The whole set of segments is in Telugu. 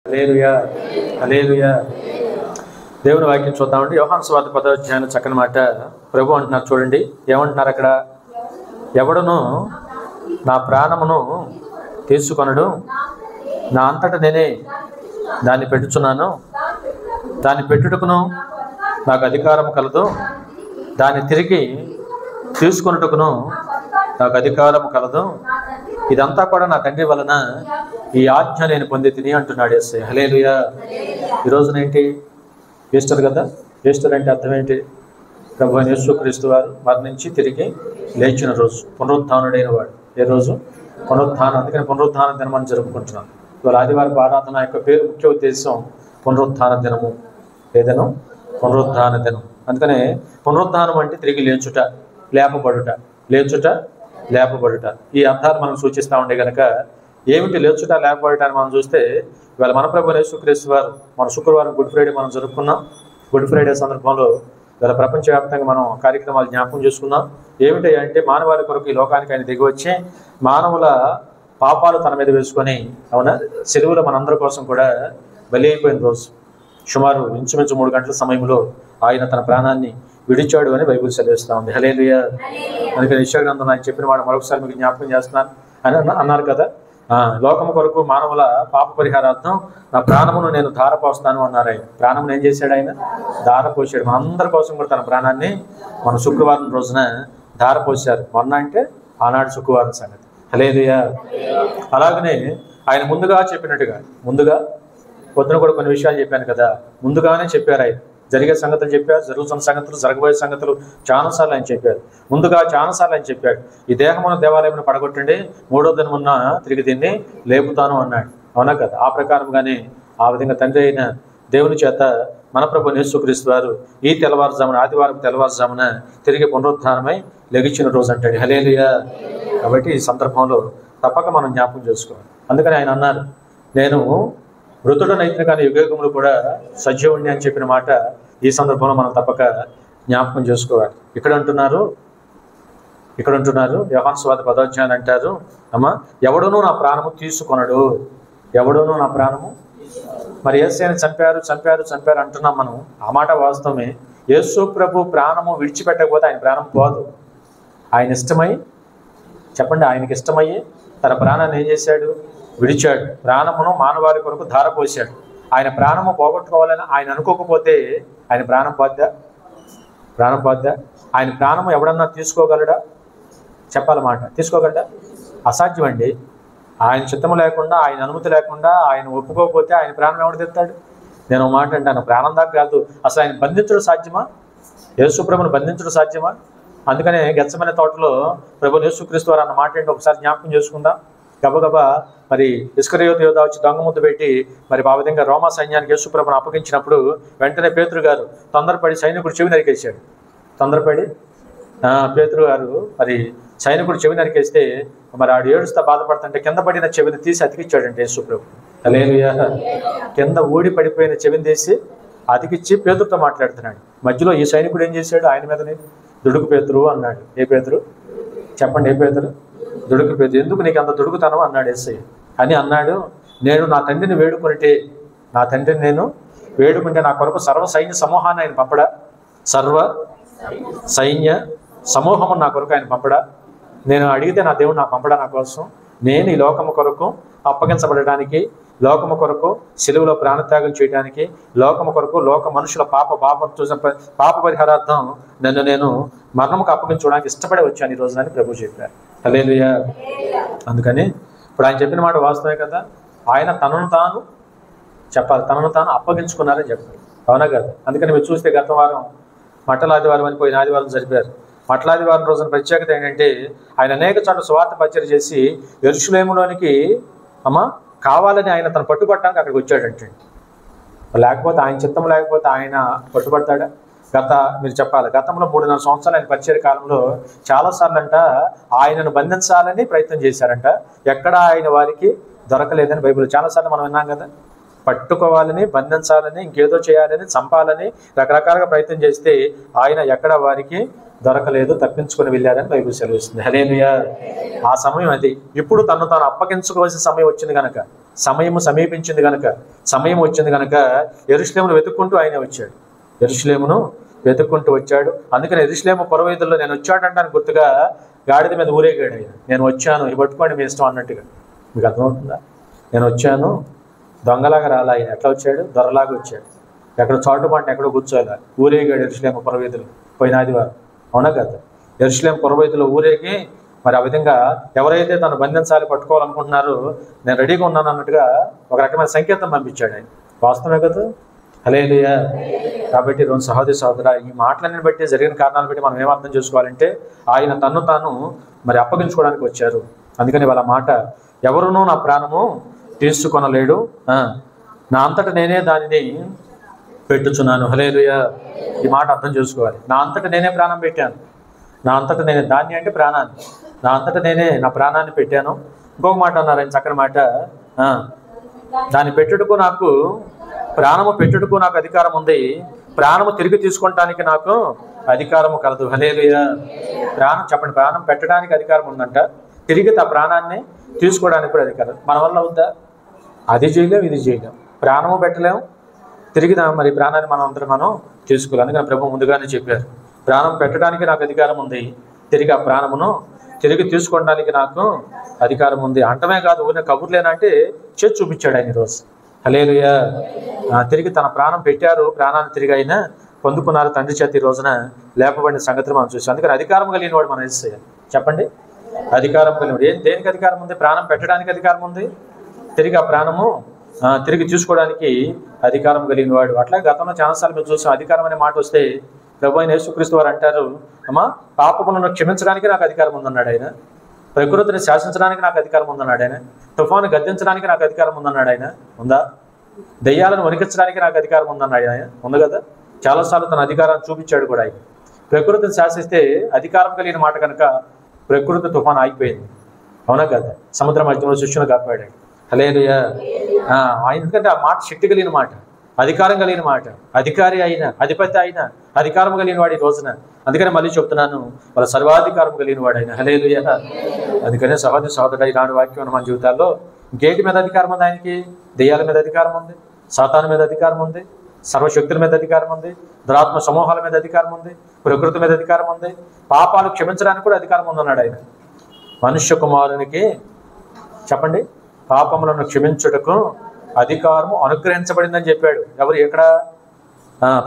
హల్లెలూయా హల్లెలూయా. దేవుని వాక్యం చూద్దామండి. యోహాను సువార్త 10వ అధ్యాయం చక్కని మాట ప్రభు అంటున్నారు. చూడండి ఏమంటున్నారు అక్కడ. ఎవడును నా ప్రాణమును తీసుకొనడు, నా అంతట నేనే దాన్ని పెట్టుచున్నాను, దాన్ని పెట్టుటకును నాకు అధికారం కలదు, దాన్ని తిరిగి తీసుకొనుటకును నాకు అధికారం కలదు, ఇదంతా కూడా నా తండ్రి వలన ఈ ఆజ్ఞ నేను పొంది తిని అంటున్నాడు యేసయ్య. హల్లెలూయా. ఈరోజునేంటి ఈస్టర్ కదా. ఈస్టర్ అంటే అర్థం ఏంటి? ప్రభువైన యేసుక్రీస్తు వారు మరణించి తిరిగి లేచిన రోజు, పునరుత్థానుడైన వాడు. ఏ రోజు? పునరుత్థానం. అందుకని పునరుత్థాన దినం అని జరుపుకుంటున్నాం. ఇవాళ ఆదివారం ఆరాధన యొక్క పేరు ముఖ్య ఉద్దేశం పునరుత్థాన దినము. ఏదైనా పునరుత్థాన దినం. అందుకనే పునరుత్థానం అంటే తిరిగి లేచుట, లేపబడుట, లేచుట, లేపబడుట. ఈ అర్థాలు మనం సూచిస్తూ ఉండే కనుక ఏమిటి లేచుట లేపబడుట అని మనం చూస్తే, ఇవాళ మన ప్రభువైన యేసుక్రీస్తు వారు మన శుక్రవారం గుడ్ ఫ్రైడే మనం జరుపుకున్నాం. గుడ్ ఫ్రైడే సందర్భంలో ఇవాళ ప్రపంచవ్యాప్తంగా మనం కార్యక్రమాలు జ్ఞాపకం చేసుకున్నాం. ఏమిటి అంటే మానవాళి కొరకు ఈ లోకానికి ఆయన దిగి వచ్చి మానవుల పాపాలు తన మీద వేసుకొని, అవునా, సెలువులో మనందరి కోసం కూడా బలి అయిపోయిన రోజు. సుమారు ఇంచుమించు 3 గంటల సమయంలో ఆయన తన ప్రాణాన్ని విడిచాడు అని బైబిల్ సెలవిస్తూ ఉంది. హల్లెలూయా. అందుకని యెషయా గ్రంథం ఆయన చెప్పిన మాట మరొకసారి మీకు జ్ఞాపకం చేస్తున్నాను అని అన్నారు కదా. లోకము కొరకు మానవుల పాప పరిహారార్థం నా ప్రాణమును నేను ధారపోస్తాను అన్నారు ఆయన. ప్రాణమును ఏం చేశాడు ఆయన? ధారపోసాడు. మనందరి కోసం కూడా తన ప్రాణాన్ని మన శుక్రవారం రోజున ధారపోసారు. మొన్న అంటే ఆనాడు శుక్రవారం సంగతి. హల్లెలూయా. అలాగనే ఆయన ముందుగా చెప్పినట్టుగా, ముందుగా పొద్దున కూడా కొన్ని విషయాలు చెప్పాను కదా, ముందుగానే చెప్పారు ఆయన. జరిగే సంగతులు చెప్పారు, జరుగుతున్న సంగతులు, జరగబోయే సంగతులు చాలాసార్లు ఆయన చెప్పారు. ముందుగా చాలాసార్లు ఆయన చెప్పాడు. ఈ దేహమును దేవాలయమును పడగొట్టండి, 3వ దినమున తిరిగి దీన్ని లేపుతాను అన్నాడు. అవునా కదా. ఆ ప్రకారంగానే ఆ విధంగా తండ్రి అయిన దేవుని చేత మన ప్రభువైన యేసుక్రీస్తు వారు ఈ తెల్లవారుజామున, ఆదివారం తెల్లవారుజామున తిరిగి పునరుత్థానమై లెగిచిన రోజు అంటాడు. హల్లెలూయా. కాబట్టి ఈ సందర్భంలో తప్పక మనం జ్ఞాపకం చేసుకోవాలి. అందుకని ఆయన అన్నారు, నేను మృతుడనైతే కానీ యుగయుగములు కూడా సజీవుణ్ణి అని చెప్పిన మాట ఈ సందర్భంలో మనం తప్పక జ్ఞాపకం చేసుకోవాలి. ఇక్కడ అంటున్నారు యోహాను సువార్త 10వ అధ్యాయం అంటారు, అమ్మా, ఎవడునూ నా ప్రాణము తీసుకొనడు, ఎవడునూ నా ప్రాణము. మరి యేసయ్యను చంపారు అంటున్నాం మనం. ఆ మాట వాస్తవమే. యేసు ప్రభు ప్రాణము విడిచిపెట్టకపోతే ఆయన ప్రాణం పోదు. ఆయన ఇష్టమై, చెప్పండి, ఆయనకి ఇష్టమయ్యి తన ప్రాణాన్ని ఏం చేశాడు? విడిచాడు. ప్రాణమును మానవాళి కొరకు ధారపోసాడు. ఆయన ప్రాణము పోగొట్టుకోవాలని ఆయన అనుకోకపోతే ఆయన ప్రాణం పోద్దా? ఆయన ప్రాణము ఎవడన్నా తీసుకోగలడా? చెప్పాలన్నమాట. తీసుకోగలడా? అసాధ్యం అండి. ఆయన చిత్తము లేకుండా, ఆయన అనుమతి లేకుండా, ఆయన ఒప్పుకోకపోతే ఆయన ప్రాణం ఎవడు తెస్తాడు? నేను మాట అంటాను, ప్రాణం దాకా కాదు, అసలు ఆయన బంధించడం సాధ్యమా? యేసు ప్రభుని బంధించడం సాధ్యమా? అందుకనే గెత్సెమనే తోటలో ప్రభువైన యేసుక్రీస్తు వారు అన్న మాట ఏంటో ఒకసారి జ్ఞాపకం చేసుకుందాం. గబగబా మరి ఇస్కరియోతు యోధ వచ్చి దొంగ ముద్దు పెట్టి మరి ఆ విధంగా రోమా సైన్యానికి యేసు ప్రభుని అప్పగించినప్పుడు వెంటనే పేతురు గారు తొందరపడి సైనికుడు చెవి నరికేశాడు. పేతురు గారు మరి సైనికుడు చెవి నరికేస్తే మరి ఆడు ఏడుస్తా బాధపడుతుంటే కింద పడిన చెవిని తీసి అతికిచ్చాడంటే యేసు ప్రభు. హల్లెలూయా. కింద ఊడి పడిపోయిన చెవిని తీసి అతికిచ్చి పేతురుతో మాట్లాడుతున్నాడు. మధ్యలో ఈ సైనికుడు ఏం చేశాడు? ఆయన మీదనే దుడుకు పేతురు అన్నాడు. ఏ పేతురు? చెప్పండి, ఏ పేతురు? దుడుకు పేతురు. ఎందుకు నీకు అంత దుడుకుతాను అన్నాడు యేసయ్య. అని అన్నాడు, నేను నా తండ్రిని వేడుకుంటే నా కొరకు సర్వ సైన్య సమూహాన్ని ఆయన పంపడా? సర్వ సైన్య సమూహము నా కొరకు ఆయన పంపడా? నేను అడిగితే నా దేవుడు నాకు పంపడా? నా కోసం నేను ఈ లోకము కొరకు అప్పగించబడడానికి, లోకము కొరకు సిలువలో ప్రాణత్యాగం చేయడానికి, లోకము కొరకు లోక మనుషుల పాప పరిహారార్థం నేను మరణముకు అప్పగించడానికి ఇష్టపడి వచ్చాను ఈ రోజునని ప్రభు చెప్పారు. హల్లెలూయా. అందుకని ఇప్పుడు ఆయన చెప్పిన మాట వాస్తవమే కదా. ఆయన తనను తాను అప్పగించుకున్నారని చెప్పారు. అవునా కదా. అందుకని మీరు చూస్తే గత వారం మట్టల ఆదివారం అని పోయిన ఆదివారం జరిపారు. మట్టల ఆదివారం రోజున ప్రత్యేకత ఏంటంటే ఆయన అనేక చోట్ల సువార్త పరిచయం చేసి యెరూషలేములోనికి కావాలని ఆయన తను పట్టుబట్టడానికి అక్కడికి వచ్చాడంటే, లేకపోతే ఆయన చిత్తం లేకపోతే ఆయన పట్టుబడతాడా? మీరు చెప్పాలి, గతంలో 3.5 సంవత్సరాలు ఆయన పరిచయ కాలంలో చాలాసార్లు అంట ఆయనను బంధించాలని ప్రయత్నం చేశారంట. ఎక్కడ ఆయన వారికి దొరకలేదని బైబిల్ చాలాసార్లు మనం విన్నాం కదా. పట్టుకోవాలని, బంధించాలని, ఇంకేదో చేయాలని, చంపాలని రకరకాలుగా ప్రయత్నం చేస్తే ఆయన ఎక్కడ వారికి దొరకలేదు, తప్పించుకొని వెళ్ళారని బైబిల్ సెలవిస్తుంది. హల్లెలూయా. ఆ సమయం అది. ఇప్పుడు తను తాను అప్పగించుకోవాల్సిన సమయం వచ్చింది కనుక సమయం సమీపించింది కనుక, సమయం వచ్చింది కనుక యెరూషలేమును వెతుక్కుంటూ ఆయన వచ్చాడు. యెరూషలేమును వెతుక్కుంటూ వచ్చాడు. అందుకని యెరూషలేము పురవీధుల్లో నేను వచ్చాడంటానికి గుర్తుగా గాడిద మీద ఊరేగాడు ఆయన. నేను వచ్చాను, ఇవి పట్టుకోండి మీ ఇష్టం అన్నట్టుగా. మీకు అర్థమవుతుందా? నేను వచ్చాను, దొంగలాగా రాలా ఆయన. ఎట్లా వచ్చాడు? దొరలాగా వచ్చాడు. ఎక్కడ చాటుబాటుని ఎక్కడో కూర్చోాల ఊరేగాడు యెరూషలేము పురవీధులు పోయిన ఆదివారం. అవునా కదా? యెరూషలేము పురవీధులు ఊరేగి మరి ఆ విధంగా ఎవరైతే తను బంధించాలి పట్టుకోవాలనుకుంటున్నారో నేను రెడీగా ఉన్నాను అన్నట్టుగా ఒక రకమైన సంకేతం పంపించాడు ఆయన. వాస్తవమే కదా? హల్లెలూయా. కాబట్టి రోజు సహోదరా, ఈ మాటలన్నీ బట్టి జరిగిన కారణాలను బట్టి మనం ఏమర్థం చేసుకోవాలంటే ఆయన తన్ను తాను మరి అప్పగించుకోవడానికి వచ్చారు. అందుకని వాళ్ళ మాట, ఎవరునూ నా ప్రాణము తీసుకొనలేడు, నా అంతటా నేనే దానిని పెట్టుచున్నాను. హల్లెలూయా. ఈ మాట అర్థం చేసుకోవాలి. నా అంతటా నేనే ప్రాణం పెట్టాను. నా అంతటా నేనే, దాన్ని అంటే ప్రాణాన్ని, నా అంతటా నేనే నా ప్రాణాన్ని పెట్టాను. ఇంకొక మాట అన్నారు ఆయన, చక్కని మాట, దాన్ని పెట్టుటకు నాకు, ప్రాణము పెట్టుటకు నాకు అధికారం ఉంది, ప్రాణము తిరిగి తీసుకుంటానికి నాకు అధికారము కలదు. హల్లెలూయా. ప్రాణం చెప్పండి, ప్రాణం పెట్టడానికి అధికారం ఉందంట, తిరిగి ఆ ప్రాణాన్ని తీసుకోవడానికి కూడా అధికారం. మన వల్ల అవుద్దా? అది చేయలేం, ఇది చేయలేం. ప్రాణము పెట్టలేము, తిరిగి మరి ప్రాణాన్ని మనం తీసుకోవాలి. అందుకని ప్రభు ముందుగానే చెప్పారు, ప్రాణం పెట్టడానికి నాకు అధికారం ఉంది, తిరిగి ఆ ప్రాణమును తిరిగి తీసుకోవడానికి నాకు అధికారం ఉంది. అంటమే కాదు, ఊరిన కబుర్లేనంటే చేసి చూపించాడు ఆయన ఈరోజు. హల్లెలూయా. తిరిగి తన ప్రాణం పెట్టారు, ప్రాణాన్ని తిరిగి అయినా పొందుకున్నారు తండ్రి చేత. ఈ రోజున లేపబడిన సంగతిని మనం చూసాం. అందుకని అధికారం కలిగిన వాడు మనం యేసయ్య. చెప్పండి, అధికారం కలిగినవాడు. దేనికి అధికారం ఉంది? ప్రాణం పెట్టడానికి అధికారం ఉంది, తిరిగి ఆ ప్రాణము తిరిగి తీసుకోవడానికి అధికారం కలిగిన వాడు. అట్లా గతంలో చాలాసార్లు మేము చూసాం. అధికారం అనే మాట వస్తే ప్రభు అయిన యేసుక్రీస్తు వారు అంటారు, అమ్మా పాపములను క్షమించడానికి నాకు అధికారం ఉందన్నాడు ఆయన. ప్రకృతిని శాసించడానికి నాకు అధికారం ఉందన్నాడు ఆయన. తుఫాను గద్దించడానికి నాకు అధికారం ఉందన్నాడు ఆయన. ఉందా? దెయ్యాలను వణికించడానికి నాకు అధికారం ఉందన్నాడు ఆయన. ఉంది కదా? చాలాసార్లు తన అధికారాన్ని చూపించాడు కూడా ఆయన. ప్రకృతిని శాసిస్తే అధికారం కలిగిన మాట కనుక ప్రకృతి తుఫాను ఆగిపోయింది. అవునా కదా? సముద్ర మధ్యంలో శిష్యును కాపాడాడు. హల్లెలూయా. ఎందుకంటే ఆ మాట శక్తి కలిగిన మాట, అధికారం కలిగిన మాట, అధికారి అయిన, అధిపతి అయిన, అధికారం కలిగిన వాడు ఈ రోజున. అందుకనే మళ్ళీ చెప్తున్నాను, వాళ్ళ సర్వాధికారం కలిగిన వాడు ఆయన. హల్లెలూయా. అందుకనే సహోదరుడు ఈనాడు వాక్యం మన జీవితాల్లో గేటు మీద అధికారం ఉంది ఆయనకి, దెయ్యాల మీద అధికారం ఉంది, సాతాను మీద అధికారం ఉంది, సర్వశక్తుల మీద అధికారం ఉంది, దురాత్మ సమూహాల మీద అధికారం ఉంది, ప్రకృతి మీద అధికారం ఉంది, పాపాలు క్షమించడానికి కూడా అధికారం ఉందన్నాడు ఆయన. మనుష్య కుమారునికి చెప్పండి, పాపములను క్షమించుటకు అధికారము అనుగ్రహించబడిందని చెప్పాడు. ఎవరు? ఎక్కడ?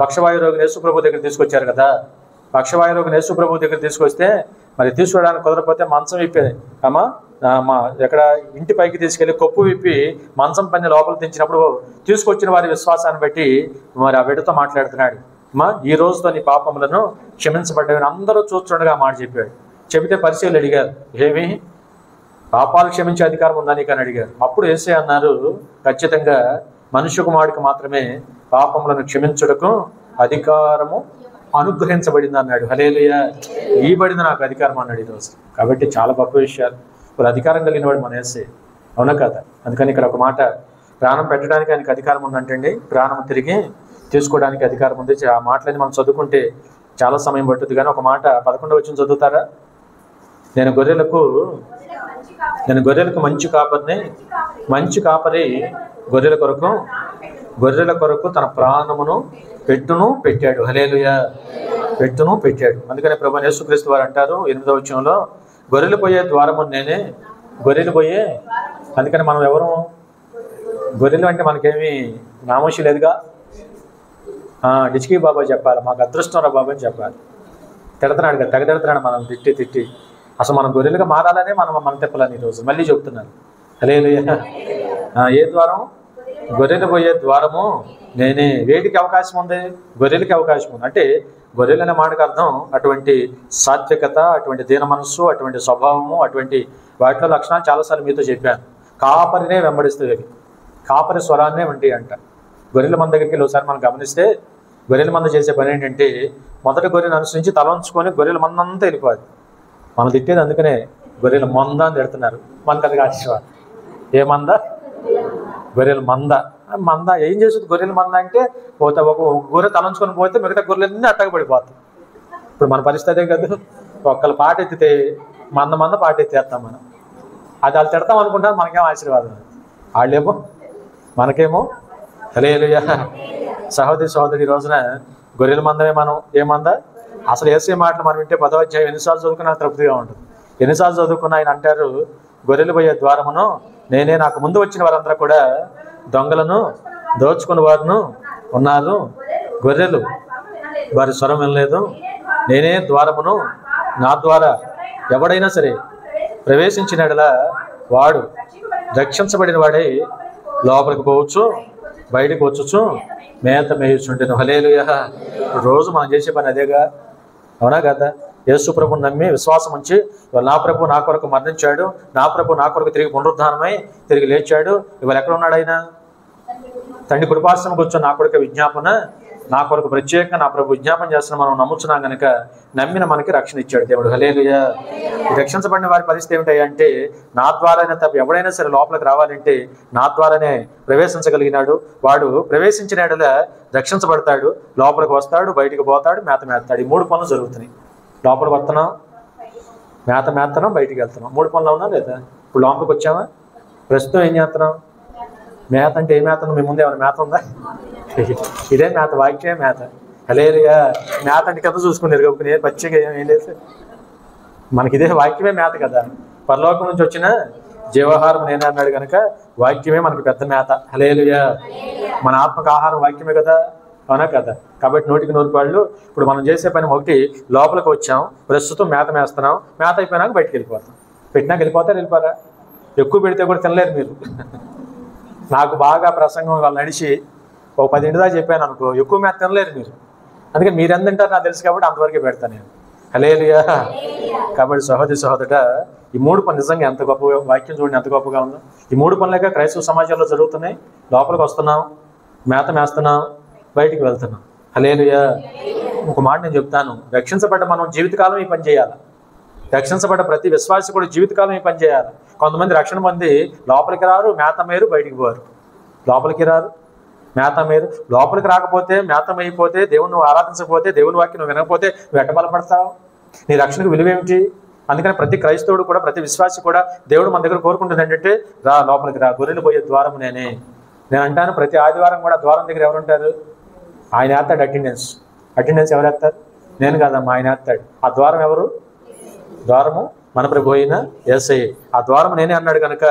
పక్షవాయు రోగిని యేసు ప్రభు దగ్గర తీసుకొచ్చారు కదా. పక్షవాయు రోగిని యేసు ప్రభు దగ్గర తీసుకొస్తే మరి తీసుకోవడానికి కుదరకపోతే మంచం విప్పేది అమ్మా ఎక్కడ ఇంటి పైకి తీసుకెళ్లి కొప్పు విప్పి మంచం పని లోపల తెచ్చినప్పుడు తీసుకొచ్చిన వారి విశ్వాసాన్ని బట్టి మరి ఆ బిడ్డతో మాట్లాడుతున్నాడు. అమ్మా ఈ రోజుతో నీ పాపములను క్షమించబడ్డాయని అందరూ చూస్తుండగా మాట చెప్పాడు. చెబితే పరిశీలన అడిగారు, ఏమి పాపాలు క్షమించే అధికారం ఉందా నీకు అని అడిగారు. అప్పుడు యేసయ్య అన్నారు, ఖచ్చితంగా మనుష్య కుమారుడికి మాత్రమే పాపములను క్షమించుటకు అధికారము అనుగ్రహించబడింది అన్నాడు. హల్లెలూయా. ఇవ్వబడింది నాకు అధికారం అన్నాడు ఈరోజు. కాబట్టి చాలా గొప్ప విషయాలు. వాళ్ళు అధికారం కలిగిన వాడు మన యేసయ్య. అవునా కదా? అందుకని ఇక్కడ ఒక మాట, ప్రాణం పెట్టడానికి ఆయనకు అధికారం ఉందంటండి, ప్రాణం తిరిగి తీసుకోవడానికి అధికారం ఉంది. ఆ మాటలని మనం చదువుకుంటే చాలా సమయం పట్టుద్ది. కానీ ఒక మాట 11వ వచనం చదువుతారా? నేను గొర్రెలకు మంచి కాపరిని, మంచి కాపరి గొర్రెల కొరకు తన ప్రాణమును పెట్టాడు. హల్లెలూయా. పెట్టాడు. అందుకని ప్రభువైన యేసుక్రీస్తు వారు అంటారు 8వ వచనంలో, గొర్రెలు పోయే ద్వారము నేనే, గొర్రెలు పోయే. అందుకని మనం ఎవరు? గొర్రెలు అంటే మనకేమి నామోషి లేదుగా. డిచ్కీ బాబా చెప్పాలి, మాకు అదృష్టం రా బాబా అని చెప్పాలి. తిడతాడు కదా, తెగతిడతాడు మనం తిట్టి. అసలు మనం గొర్రెలుగా మారాలనే మనం తెప్పాలని ఈరోజు మళ్ళీ చెప్తున్నాను. హల్లెలూయా. ఏ ద్వారం? గొర్రెలు పోయే ద్వారము నేనే. వేటికి అవకాశం ఉంది? గొర్రెలకి అవకాశం ఉంది. అంటే గొర్రెలు అనే మాటకు అర్థం అటువంటి సాత్వికత, అటువంటి దీన మనస్సు, అటువంటి స్వభావము, అటువంటి వాటిలో లక్షణాలు చాలాసార్లు మీతో చెప్పాను. కాపరినే వెంబడిస్తుంది, కాపరి స్వరాన్నే వంటి అంట. గొర్రెల మంద దగ్గరికి వెళ్ళి ఒకసారి మనం గమనిస్తే గొర్రెల మంద చేసే పని ఏంటంటే మొదటి గొర్రెను అనుసరించి తల ఉంచుకొని గొర్రెల మందంతా వెళ్ళిపోవాలి. మనం తిట్టేది అందుకనే గొర్రెల మంద అని తిడుతున్నారు. మనకు అది ఆశీర్వాదం. ఏ మంద? గొర్రెల మంద ఏం చేస్తుంది? గొర్రెల మంద అంటే పోతే ఒక గొర్రె తలంచుకొని పోతే మిగతా గొర్రెలన్నీ అట్టగబడిపోతాయి. ఇప్పుడు మన పరిస్థితే కదా, ఒక్కళ్ళు పాట ఎత్తితే మంద పాట ఎత్తేస్తాం మనం. అది వాళ్ళు తిడతాం అనుకుంటాం, మనకేం ఆశీర్వాదం. వాళ్ళేమో మనకేమో హల్లెలూయా. సహోదరి సహోదరి, రోజున గొర్రెల మందమే మనం. ఏమంద అసలు యేసే మాటలు మనం వింటే 10వ అధ్యాయం ఎన్నిసార్లు చదువుకున్నా తృప్తిగా ఉంటుంది. ఎన్నిసార్లు చదువుకున్నా ఆయన అంటారు, గొర్రెలు పోయే ద్వారమును నేనే, నాకు ముందు వచ్చిన వారందరూ కూడా దొంగలను దోచుకుని వారును ఉన్నారు. గొర్రెలు వారి స్వరం వినలేదు. నేనే ద్వారమును, నా ద్వారా ఎవడైనా సరే ప్రవేశించినట్లా వాడు రక్షించబడిన వాడై లోపలికి పోవచ్చు, బయటకు వచ్చుచు మేత మేయుచుంటేను. హల్లెలూయా. రోజు మనం చేసే పని అదేగా, అవునా కదా? యేసు ప్రభుని నమ్మి విశ్వాసం ఉంచి ఇవాళ నా ప్రభు నా కొరకు మరణించాడు, నా ప్రభు నా కొరకు తిరిగి పునరుద్ధానమై తిరిగి లేచాడు. ఇవాళ ఎక్కడ ఉన్నాడు ఆయన? తండ్రి కృపాసనం కూర్చొని నా కొరకు విజ్ఞాపన, నా కొరకు ప్రత్యేకంగా నా ప్రభు విజ్ఞాపన చేస్తున్న మనం నమ్ముచున్నాం కనుక నమ్మిన మనకి రక్షణ ఇచ్చాడు దేవుడు. హల్లెలూయా. రక్షించబడిన వారి పరిస్థితి ఏమిటంటే, నా ద్వారానే తప్ప ఎవడైనా సరే లోపలికి రావాలంటే నా ద్వారానే ప్రవేశించగలిగినాడు. వాడు ప్రవేశించిన ఎడల రక్షించబడతాడు, లోపలికి వస్తాడు, బయటికి పోతాడు, మేత మేస్తాడు. ఈ 3 పనులు జరుగుతున్నాయి. లోపలికి వస్తున్నాం, మేత మేస్తున్నాం, బయటికి వెళ్తున్నాం. 3 పనులు అవునా లేదా? ఇప్పుడు లోపలికి వచ్చామా? ప్రస్తుతం ఏం చేస్తున్నాం? మేత అంటే ఏ మేత? మీ ముందు ఏమైనా మేత ఉందా? ఇదే మేత, వాక్యమే మేత. హల్లెలూయా. మేత అంటే కింద చూసుకున్నారు కాబట్టి పచ్చిగా ఏం లేదు. మనకి ఇదే వాక్యమే మేత కదా. పరలోకం నుంచి వచ్చిన జీవాహారం నేనే అన్నాడు కనుక వాక్యమే మనకి పెద్ద మేత. హల్లెలూయా. మన ఆత్మక ఆహారం వాక్యమే కదా, అవునా కదా? కాబట్టి 100కి 100 పాళ్ళు. ఇప్పుడు మనం చేసే పని ఒకటి, లోపలికి వచ్చాం, ప్రస్తుతం మేత మేస్తున్నాం, మేత అయిపోయినాక బయటకు వెళ్ళిపోతాం. పెట్టినాక వెళ్ళిపోతారా? ఎక్కువ పెడితే కూడా తినలేరు మీరు. నాకు బాగా ప్రసంగం వాళ్ళు నడిచి ఒక 10 ఇంటి దాకా చెప్పాను అనుకో, ఎక్కువ మేత తినలేరు మీరు. అందుకే మీరు ఎంత తింటారు నాకు తెలుసు కాబట్టి అంతవరకే పెడతాను నేను. హల్లెలూయా. కాబట్టి సహోదరి సహోదరుడా, ఈ 3 పనులు నిజంగా ఎంత గొప్ప వాక్యం చూడండి, ఎంత గొప్పగా ఉందో. ఈ 3 పనులేక క్రైస్తవ సమాజంలో జరుగుతున్నాయి. లోపలికి వస్తున్నాం, మేత మేస్తున్నాం, బయటికి వెళ్తున్నాం. హల్లెలూయా. ఒక మాట నేను చెప్తాను, రక్షించబడ్డ మనం జీవితకాలం ఈ పని చేయాలి. రక్షించబడ్డ ప్రతి విశ్వాసి కూడా జీవితకాలం ఈ పని చేయాలి. కొంతమంది రక్షణ పొంది లోపలికి రారు, మేత మేరు, బయటికి పోరు. లోపలికి రారు, మేత మేరు. లోపలికి రాకపోతే, మేతం అయిపోతే, దేవుని నువ్వు ఆరాధించకపోతే, దేవుని వాక్యం నువ్వు వినకపోతే నువ్వు ఎట్ట బలపడతావు? నీ రక్షణకు విలువేమిటి? అందుకని ప్రతి క్రైస్తవుడు కూడా, ప్రతి విశ్వాసి కూడా దేవుడు మన దగ్గర కోరుకుంటుంది ఏంటంటే, రా లోపలికి రా, గొర్రెలు పోయే ద్వారం నేనే. నేను అంటాను, ప్రతి ఆదివారం కూడా ద్వారం దగ్గర ఎవరు ఉంటారు? ఆయన వేస్తాడు అటెండెన్స్ ఎవరు వేస్తారు? నేను కాదమ్మా, ఆయన వేస్తాడు. ఆ ద్వారం ఎవరు? ద్వారము మన ప్రభు అయిన యేసయ్య. ఆ ద్వారం నేనే అన్నాడు కనుక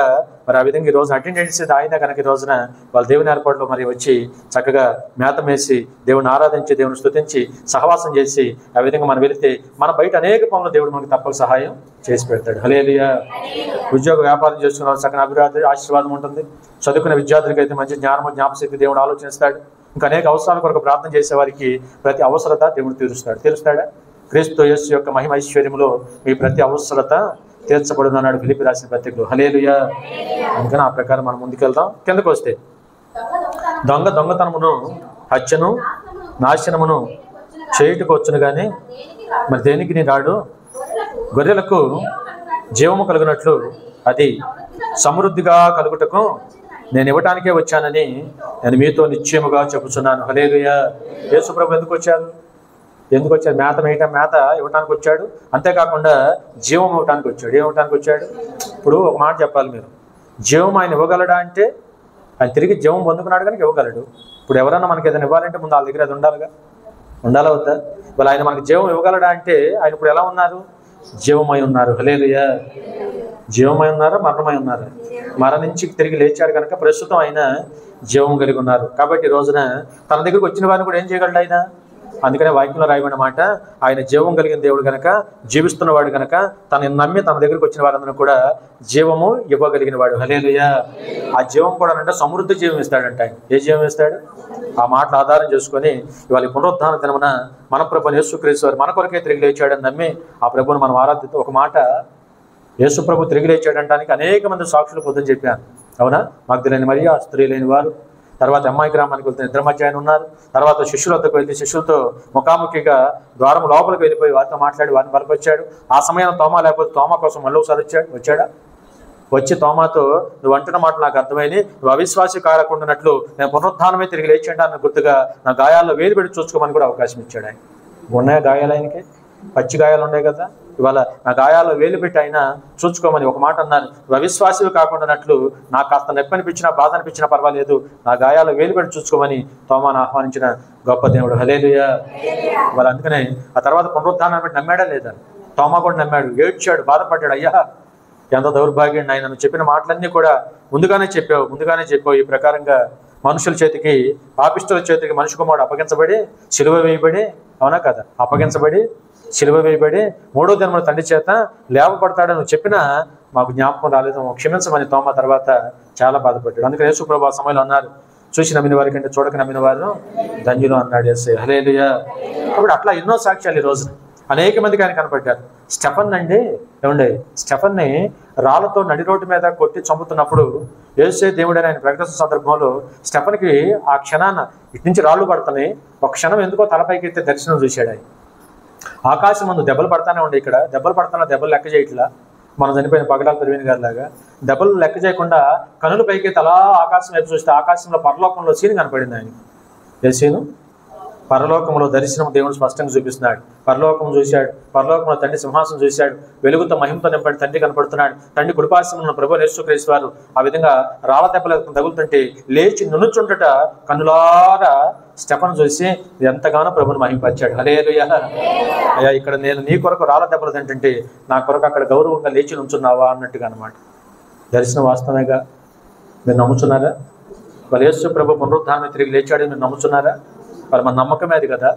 మరి ఆ విధంగా ఈ రోజున అటెండెన్స్ ఆయన కనుక ఈ రోజున వాళ్ళ దేవుని ఏర్పాటులో మరి వచ్చి చక్కగా మేతం వేసి దేవుని ఆరాధించి, దేవుని స్తుతించి, సహవాసం చేసి ఆ విధంగా మనం వెళితే మన బయట అనేక పనులు దేవుడు మనకి తప్పక సహాయం చేసి పెడతాడు. హల్లెలూయా. ఉద్యోగ వ్యాపారం చేసుకున్న వాళ్ళు చక్కని అభివృద్ధి ఆశీర్వాదం ఉంటుంది. చదువుకున్న విద్యార్థులకి అయితే మంచి జ్ఞాపశక్తి దేవుడు ఆలోచిస్తాడు. ఇంకా అనేక అవసరాల కొరకు ప్రార్థన చేసే వారికి ప్రతి అవసరత దేవుడు తీరుస్తాడా? క్రీస్తు యేసు యొక్క మహిమ ఐశ్వర్యములో మీ ప్రతి అవసరత తీర్చబడును అన్నాడు ఫిలిప్పీ రాసిన పత్రికలో. హల్లెలూయా. అందుకని ఆ ప్రకారం మనం ముందుకెళ్దాం. కిందకు వస్తే, దొంగతనమును, హత్యను, నాశనమును చేయుటకు వచ్చును కానీ మరి దేనికి నీ రాడు? గొర్రెలకు జీవము కలుగునట్లు అది సమృద్ధిగా కలుగుటకు నేను ఇవ్వటానికే వచ్చానని నేను మీతో నిశ్చయముగా చెప్పుచున్నాను. హల్లెలూయా. యేసు ప్రభు ఎందుకు వచ్చారు? మేత ఇవ్వటానికి వచ్చాడు. అంతేకాకుండా జీవం ఇవ్వటానికి వచ్చాడు. ఏమివ్వటానికి వచ్చాడు? ఇప్పుడు ఒక మాట చెప్పాలి మీరు, జీవం ఆయన ఇవ్వగలడా అంటే, ఆయన తిరిగి జీవం పొందుకున్నాడు కనుక ఇవ్వగలడు. ఇప్పుడు ఎవరన్నా మనకి ఏదైనా ఇవ్వాలంటే ముందు వాళ్ళ దగ్గర అది ఉండాలా వద్దా? వాళ్ళు ఆయన మనకి జీవం ఇవ్వగలడా అంటే, ఆయన ఇప్పుడు ఎలా ఉన్నారు? జీవమై ఉన్నారు. హల్లెలూయా. జీవమై ఉన్నారు, మరణమై ఉన్నారు. మరణించి తిరిగి లేచాడు కనుక ప్రస్తుతం ఆయన జీవం కలిగి ఉన్నారు. కాబట్టి ఈ రోజున తన దగ్గరకు వచ్చిన వారిని కూడా ఏం చేయగలడు ఆయన? అందుకనే వాక్యంలో రాయబడిన మాట, ఆయన జీవం కలిగిన దేవుడు కనుక, జీవిస్తున్నవాడు కనుక తనని నమ్మి తన దగ్గరికి వచ్చిన వారందరూ కూడా జీవము ఇవ్వగలిగిన వాడు. హల్లెలూయా. ఆ జీవం కూడా అంటే సమృద్ధి జీవం ఇస్తాడంట. ఆయన ఏ జీవం ఇస్తాడు? ఆ మాటలు ఆధారం చేసుకొని ఇవాళ పునరుద్ధాన దినమున మన ప్రభుని యేసుక్రీస్తు వారు మన కొరకే తిరిగి లేచాడని నమ్మి ఆ ప్రభుని మనం ఆరాధిస్తూ, ఒక మాట, యేసు ప్రభు తిరిగి లేచాడంటానికి అనేక మంది సాక్షులు పొద్దుని చెప్పాను. అవునా? మగ్దలేని మరియ, స్త్రీ లేని వారు, తర్వాత అమ్మాయి గ్రామానికి వెళ్తే నిద్ర మధ్య ఆయన ఉన్నారు. తర్వాత శిష్యుల వద్దకు వెళ్తే శిష్యులతో ముఖాముఖిగా ద్వారం లోపలికి వెళ్ళిపోయి వారితో మాట్లాడి వారిని బలపరిచాడు. ఆ సమయంలో తోమా లేకపోతే తోమా కోసం మళ్ళీ ఒకసారి వచ్చాడా? వచ్చి తోమాతో, నువ్వు అంటున్న మాట నాకు అర్థమైంది, నువ్వు అవిశ్వాసి కారకుండానట్లు నేను పునరుద్ధానమే తిరిగి లేచాడు అన్న గుర్తుగా నా గాయాల్లో వేలు పెట్టి చూసుకోమని కూడా అవకాశం ఇచ్చాడు. ఆయన ఉన్నాయా గాయాలు ఆయనకి? పచ్చి గాయాలు ఉన్నాయి కదా, ఇవాళ నా గాయాల్లో వేలు పెట్టి ఆయన చూసుకోమని ఒక మాట అన్నారు. అవిశ్వాసివి కాకుండానట్లు నాకు కాస్త నొప్పి అనిపించినా బాధ అనిపించినా పర్వాలేదు, నా గాయాల్లో వేలు పెట్టి చూసుకోమని తోమాను ఆహ్వానించిన గొప్ప దేవుడు. హల్లెలూయా. ఇవాళ అందుకనే ఆ తర్వాత పునరుద్ధానం బట్టి నమ్మాడా లేదా? తోమా కూడా నమ్మాడు, ఏడ్చాడు, బాధపడ్డాడు. అయ్యా ఎంత దౌర్భాగ్యం ఆయన, నువ్వు చెప్పిన మాటలన్నీ కూడా ముందుగానే చెప్పావు. ఈ ప్రకారంగా మనుషుల చేతికి, పాపిష్టుల చేతికి మనిషి కుమారుడు అప్పగించబడి సిలువ వేయబడి, అవునా కదా, అప్పగించబడి సిలువ వేయబడి మూడో దినమున తండ్రి చేత లేవపడతాడని నువ్వు చెప్పినా మాకు జ్ఞాపకం రాలేదు, క్షమించమని తోమా తర్వాత చాలా బాధపడ్డాడు. అందుకని యేసు ప్రభువు ఆ సమయంలో అన్నారు, చూసి నమ్మిన వారి కంటే చూడక నమ్మిన వారు ధన్యులు అన్నాడు యేసయ్య. హల్లెలూయా. కాబట్టి అట్లా ఎన్నో సాక్ష్యాలు ఈ రోజున అనేక మందికి ఆయన కనపడ్డారు. స్టెఫన్ అండి, ఏమండి, స్టెఫన్ని రాళ్లతో నడి రోడ్డు మీద కొట్టి చంపుతున్నప్పుడు యేసే దేవుడని ఆయన ప్రకటిస్తున్న సందర్భంలో స్టెఫన్కి ఆ క్షణాన ఇటు నుంచి రాళ్ళు పడుతున్నాయి, ఒక క్షణం ఎందుకో తలపైకి ఎత్తే దర్శనం చూశాడు. ఆయన ఆకాశం ముందు దెబ్బలు పడతానే ఉండే, ఇక్కడ దెబ్బలు పడుతున్నా దెబ్బలు లెక్క చేయట్లా, మనం చనిపోయిన పగడాల ప్రవీణ్ గారి లాగా దెబ్బలు లెక్క చేయకుండా కనులు పైకి అలా ఆకాశం వైపు చూస్తే ఆకాశంలో పరలోకంలో సీన్ కనపడింది ఆయన. ఏ సీను? పరలోకంలో దర్శనం దేవుడు స్పష్టంగా చూపిస్తున్నాడు. పరలోకం చూశాడు, పరలోకంలో తండ్రి సింహాసనం చూశాడు, వెలుగుతో మహిమతో నింపడి తండ్రి కనపడుతున్నాడు. తండ్రి కుడిపార్శ్వమున ఉన్న ప్రభువు యేసుక్రీస్తు వారు ఆ విధంగా రాళ్ళ దెబ్బలకు తగులుతుంటే లేచి నునుచుండట కన్నులారా స్టెఫను చూసి ఎంతగానో ప్రభుని మహింపరిచాడు. హల్లెలూయా. అయ్యా ఇక్కడ నేను నీ కొరకు రాళ్ళ దెబ్బలు తింటుంటే నా కొరకు అక్కడ గౌరవంగా లేచి నుంచున్నావా అన్నట్టుగా అనమాట. దర్శనం వాస్తవేగా మీరు నమ్ముతున్నారా? మరి యేసు ప్రభు పునరుద్ధానం తిరిగి లేచాడని మీరు నమ్ముతున్నారా? మరి మన నమ్మకమే అది కదా,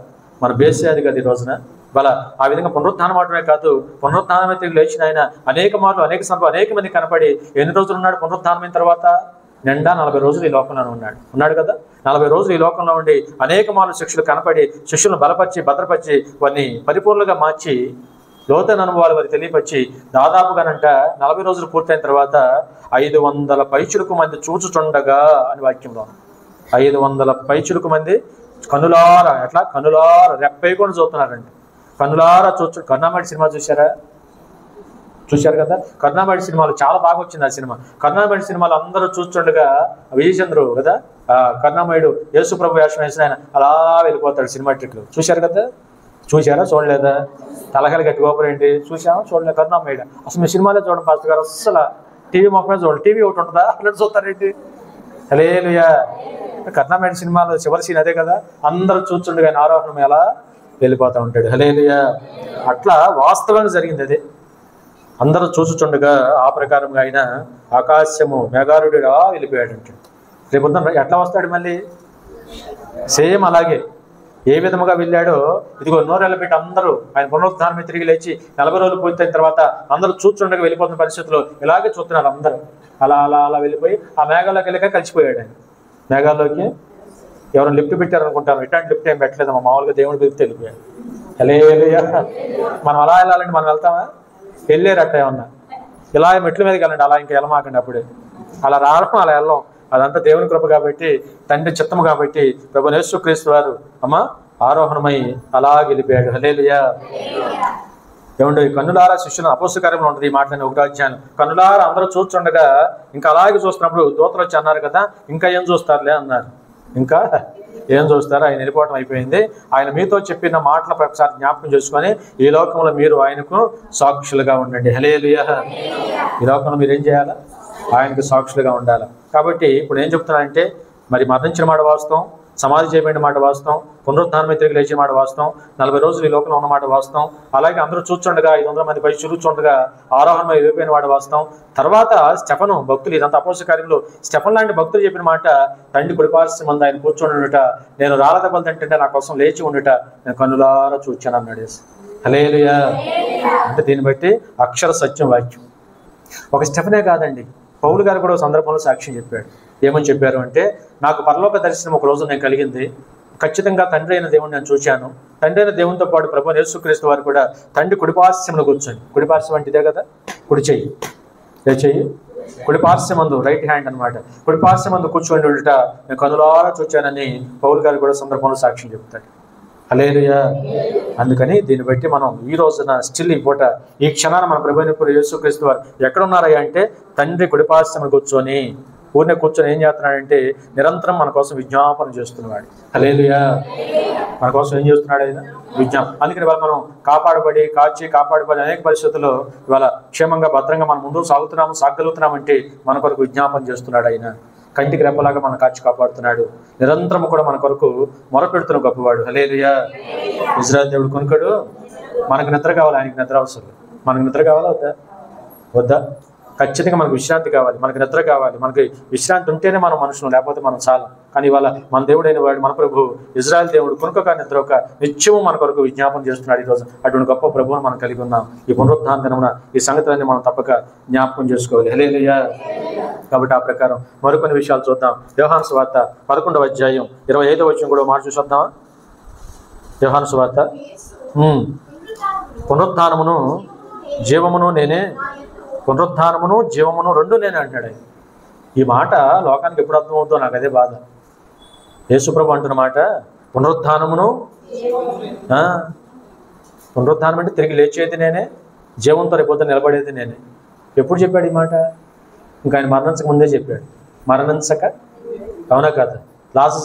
మన బేసే అది కదా. ఈ రోజున వాళ్ళ ఆ విధంగా పునరుద్ధానం అవడమే కాదు, పునరుద్ధానమే తిరిగి లేచిన ఆయన అనేక మార్లు అనేక సందర్భాలు అనేక మంది కనపడి ఎన్ని రోజులు ఉన్నాడు పునరుద్ధానమైన తర్వాత? నిండా 40 రోజులు ఈ లోకంలో ఉన్నాడు కదా. 40 రోజులు ఈ లోకంలో ఉండి అనేక మార్లు శిష్యులు కనపడి శిష్యులను బలపరిచి భద్రపరిచి వారిని పరిపూర్ణంగా మార్చి లోతైన అనుభవాలు వారికి తెలియపరిచి దాదాపుగానంట 40 రోజులు పూర్తయిన తర్వాత 500 పైచులకు మంది చూచుచుండగా అని వాక్యంలో 500 పైచులకు మంది కనులారా, ఎట్లా కనులారా రెప్పేయకుండా చూస్తున్నారండి. కనులారా కర్ణామడి సినిమా చూశారు కదా. కర్ణామడి సినిమాలో చాలా బాగా వచ్చింది ఆ సినిమా. కర్ణామడి సినిమాలో అందరూ చూస్తుండగా విజయచంద్రు కదా, కర్ణామయుడు యేసు ప్రభు వేషం వేసిన ఆయన అలా వెళ్ళిపోతాడు సినిమా ట్రిక్లు. చూశారు కదా? చూశారా? చూడలేదా? తలకాయలు గట్టి గోపురం ఏంటి? చూసామా? చూడలేదు. కర్ణామయుడు అసలు మీ సినిమాలో చూడండి పాస్టర్ గారు, అస్సలు టీవీ మొక్కమే చూడండి. టీవీ ఒకటి ఉంటుందా? అట్లా చూస్తారేంటి? హల్లెలూయా. కర్ణామయుడు సినిమాలో చివరి సీన్ అదే కదా, అందరూ చూస్తుండగా ఆయన ఆరోహణం ఎలా వెళ్ళిపోతూ ఉంటాడు. హల్లెలూయా. అట్లా వాస్తవంగా జరిగింది అదే. అందరూ చూచుచుండగా ఆ ప్రకారంగా ఆయన ఆకాశము మేఘారుడు వెళ్ళిపోయాడు అంటాడు. రేపు ఎట్లా వస్తాడు మళ్ళీ? సేమ్ అలాగే ఏ విధముగా వెళ్ళాడో ఇదిగో నోరెళ్ళ పెట్టి అందరూ ఆయన పునరుద్ధానం తిరిగి లేచి 40 రోజులు పూర్తయిన తర్వాత అందరూ చూచుండగా వెళ్ళిపోతున్న పరిస్థితుల్లో ఇలాగే చూస్తున్నారు అందరూ. అలా అలా అలా వెళ్ళిపోయి ఆ మేఘాల్లోకి వెళ్ళక కలిసిపోయాడు ఆయన. మేఘాల్లోకి ఎవరైనా లిఫ్ట్ పెట్టారనుకుంటాను, ఇట్లాంటి లిఫ్ట్ ఏం పెట్టలేదమ్మా, మామూలుగా దేవుడి పిలిపితే వెళ్ళిపోయాడు. హల్లెలూయా. మనం అలా వెళ్ళాలంటే మనం వెళ్తామా? వెళ్ళారట్ట ఏమన్నా ఇలా మెట్ల మీదకి వెళ్ళండి, అలా ఇంకా వెళ్ళమాకండి. అప్పుడే అలా రావడం అలా వెళ్ళాం, అదంతా దేవుని కృప కాబట్టి, తండ్రి చిత్తము కాబట్టి ప్రభువు యేసుక్రీస్తు వారు ఆరోహణమై అలా వెళ్ళిపోయాడు. హల్లెలూయా. ఏమండి, కన్నులారా శిష్యులను అపోస్తల కార్యంలో ఉంటుంది ఈ మాటలని 1వ అధ్యాయం. కన్నులారా అందరూ చూస్తుండగా ఇంకా అలాగే చూస్తున్నప్పుడు దూతలు వచ్చి అన్నారు కదా, ఇంకా ఏం చూస్తారులే అన్నారు. ఇంకా ఏం చూస్తారో, ఆయన వెళ్ళిపోవటం అయిపోయింది. ఆయన మీతో చెప్పిన మాటల ఒకసారి జ్ఞాపకం చేసుకొని ఈ లోకంలో మీరు ఆయనకు సాక్షులుగా ఉండండి. హల్లెలూయా. ఈ లోకంలో మీరు ఏం చేయాలా? ఆయనకు సాక్షులుగా ఉండాలి. కాబట్టి ఇప్పుడు ఏం చెప్తున్నానంటే, మరి మరణించిన మాట వాస్తవం, సమాధి చేయబడిన మాట వాస్తవం, పునరుద్ధానమే తిరిగి లేచిన మాట వాస్తవం, 40 రోజులు ఈ లోకంలో ఉన్న మాట వాస్తవం, అలాగే అందరూ చూస్తుండగా 500 మంది పై చూస్తుండగా ఆరోహణమై వెళ్ళిపోయిన మాట వాస్తవం. తర్వాత స్టెఫను భక్తులు, ఇదంతా అపోస్తల కార్యంలో స్టెఫన్ లాంటి భక్తులు చెప్పిన మాట, తండ్రి కుడిపార్శ్వం మంది ఆయన కూర్చొని ఉండుట, నేను రాళ్ళ దెబ్బలు తింటుంటే నా కోసం లేచి ఉండుట నేను కన్నులారా చూచాను అన్నాడు. హల్లెలూయా. అంటే దీన్ని బట్టి అక్షర సత్యం వాక్యం. ఒక స్టెఫనే కాదండి, పౌలు గారు కూడా సందర్భంలో సాక్ష్యం చెప్పాడు. ఏమని చెప్పారు అంటే, నాకు పరలోక దర్శనం ఒక రోజు నేను కలిగింది, ఖచ్చితంగా తండ్రి అయిన దేవుడిని నేను చూశాను. తండ్రి అయిన దేవునితో పాటు ప్రభువు యేసుక్రీస్తు వారు కూడా తండ్రి కుడిపార్శ్వంలో కూర్చొని, కుడిపార్శ్వం అంటే ఇదే కదా, కుడి చెయ్యి, ఏ చెయ్యి కుడిపార్శ్వమందు, రైట్ హ్యాండ్ అనమాట, కుడిపార్శ్వమందు కూర్చొని ఉండుట నేను కనులారా చూచానని పౌలు గారు కూడా సందర్భంలో సాక్ష్యం చెప్తాడు. హల్లెలూయా. అందుకని దీన్ని బట్టి మనం ఈ రోజున స్టిల్ ఈ పూట ఈ క్షణాన మన ప్రభువు యేసుక్రీస్తు వారు ఎక్కడ ఉన్నారయ్యా అంటే, తండ్రి కుడిపార్శ్వమున కూర్చొని ఊరినే కూర్చొని ఏం చేస్తున్నాడంటే నిరంతరం మన కోసం విజ్ఞాపన చేస్తున్నాడు. హల్లెలూయా. మన కోసం ఏం చేస్తున్నాడు ఆయన? విజ్ఞాపన. అందుకని ఇవాళ మనం కాపాడబడి అనేక పరిస్థితుల్లో ఇవాళ క్షేమంగా భద్రంగా మనం ముందుకు సాగలుగుతున్నామంటే మన కొరకు విజ్ఞాపన చేస్తున్నాడు ఆయన. కంటికి రెప్పలాగా మన కాపాడుతున్నాడు. నిరంతరం కూడా మన కొరకు మొరపెడుతున్న గొప్పవాడు. హల్లెలూయా. ఇశ్రాయేలు దేవుడు కొనుకడు. మనకు నిద్ర కావాలి, ఆయనకి నిద్ర అవసరం. మనకు నిద్ర కావాలా వద్దా? ఖచ్చితంగా మనకు విశ్రాంతి కావాలి, మనకు నిద్ర కావాలి. మనకి విశ్రాంతి ఉంటేనే మనం మనుషులు, లేకపోతే మనం చాలా. కానీ ఇవాళ మన దేవుడైన వాడు, మన ప్రభు ఇశ్రాయేలు దేవుడు కొనుక నిద్ర ఒక నిత్యము మన కొరకు విజ్ఞాపన చేస్తున్నాడు. ఈరోజు అటువంటి గొప్ప ప్రభువును మనం కలిగి ఉన్నాం. ఈ పునరుత్థాన దినమున ఈ సంగతులన్నీ మనం తప్పక జ్ఞాపకం చేసుకోవాలి. హల్లెలూయా. కాబట్టి ఆ ప్రకారం మరికొన్ని విషయాలు చూద్దాం. యోహాను సువార్త 11వ అధ్యాయం 25వ వచనం కూడా మాట చూద్దామా? యోహాను సువార్త పునరుత్థానమును జీవమును నేనే, పునరుత్థానమును జీవమును రెండు నేనే అంటాడు. ఈ మాట లోకానికి ఎప్పుడు అర్థమవుతుందో నాకు అదే బాధ. యేసుప్రభు అంటున్న మాట పునరుత్థానమును, పునరుత్థానం అంటే తిరిగి లేచేది నేనే, జీవంతో రేపొద్దు నిలబడేది నేనే. ఎప్పుడు చెప్పాడు ఈ మాట? ఇంకా ఆయన మరణించక ముందే చెప్పాడు. మరణించక, అవునా కాదు? లాజరు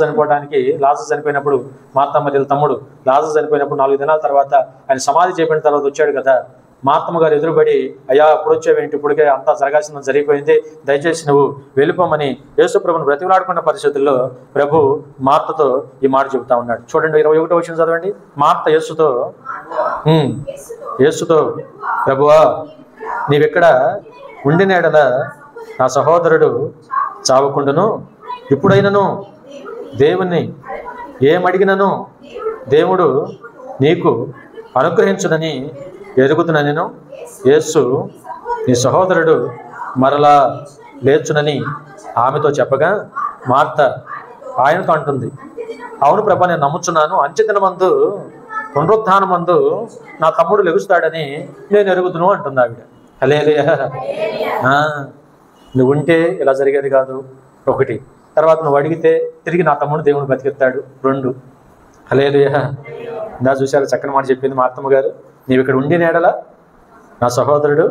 చనిపోయినప్పుడు మార్తమ్మ తమ్ముడు లాజరు చనిపోయినప్పుడు 4 దినాల తర్వాత ఆయన సమాధి చేపిన తర్వాత వచ్చాడు కదా. మార్తమ్మ గారు ఎదురుబడి, అయ్యా ఇప్పుడు వచ్చేవేంటి, ఇప్పటికే అంతా జరగాల్సిందని జరిగిపోయింది, దయచేసి నువ్వు వెళ్ళిపోమని యేసుప్రభుని బ్రతిమలాడుకున్న పరిస్థితుల్లో ప్రభు మార్తతో ఈ మాట చెబుతా ఉన్నాడు. చూడండి 21వ వచనం చదవండి. మార్త యేసుతో ప్రభువా, నీవెక్కడ ఉండిన యెడల నా సహోదరుడు చావకుండును, ఇప్పుడైనను దేవుణ్ణి ఏమడిగినను దేవుడు నీకు అనుగ్రహించునని ఎరుగుతున్నా నేను. యేసు నీ సహోదరుడు మరలా లేచునని ఆమెతో చెప్పగా మార్త ఆయనతో అంటుంది, అవును ప్రభా, నేను నమ్ముచున్నాను, అంచెదినమందు పునరుత్థానమందు నా తమ్ముడు లెగుస్తాడని నేను ఎరుగుదును అంటుంది ఆవిడ. హల్లెలూయా. నువ్వు ఉంటే ఇలా జరిగేది కాదు, ఒకటి. తర్వాత నువ్వు అడిగితే తిరిగి నా తమ్ముడు దేవుడు బతికెత్తాడు, 2. హల్లెలూయా. ఇందా చూశారు, చక్కని మాట చెప్పింది మార్తమ్మ గారు. నీవు ఇక్కడ ఉండిన యెడల నా సహోదరుడు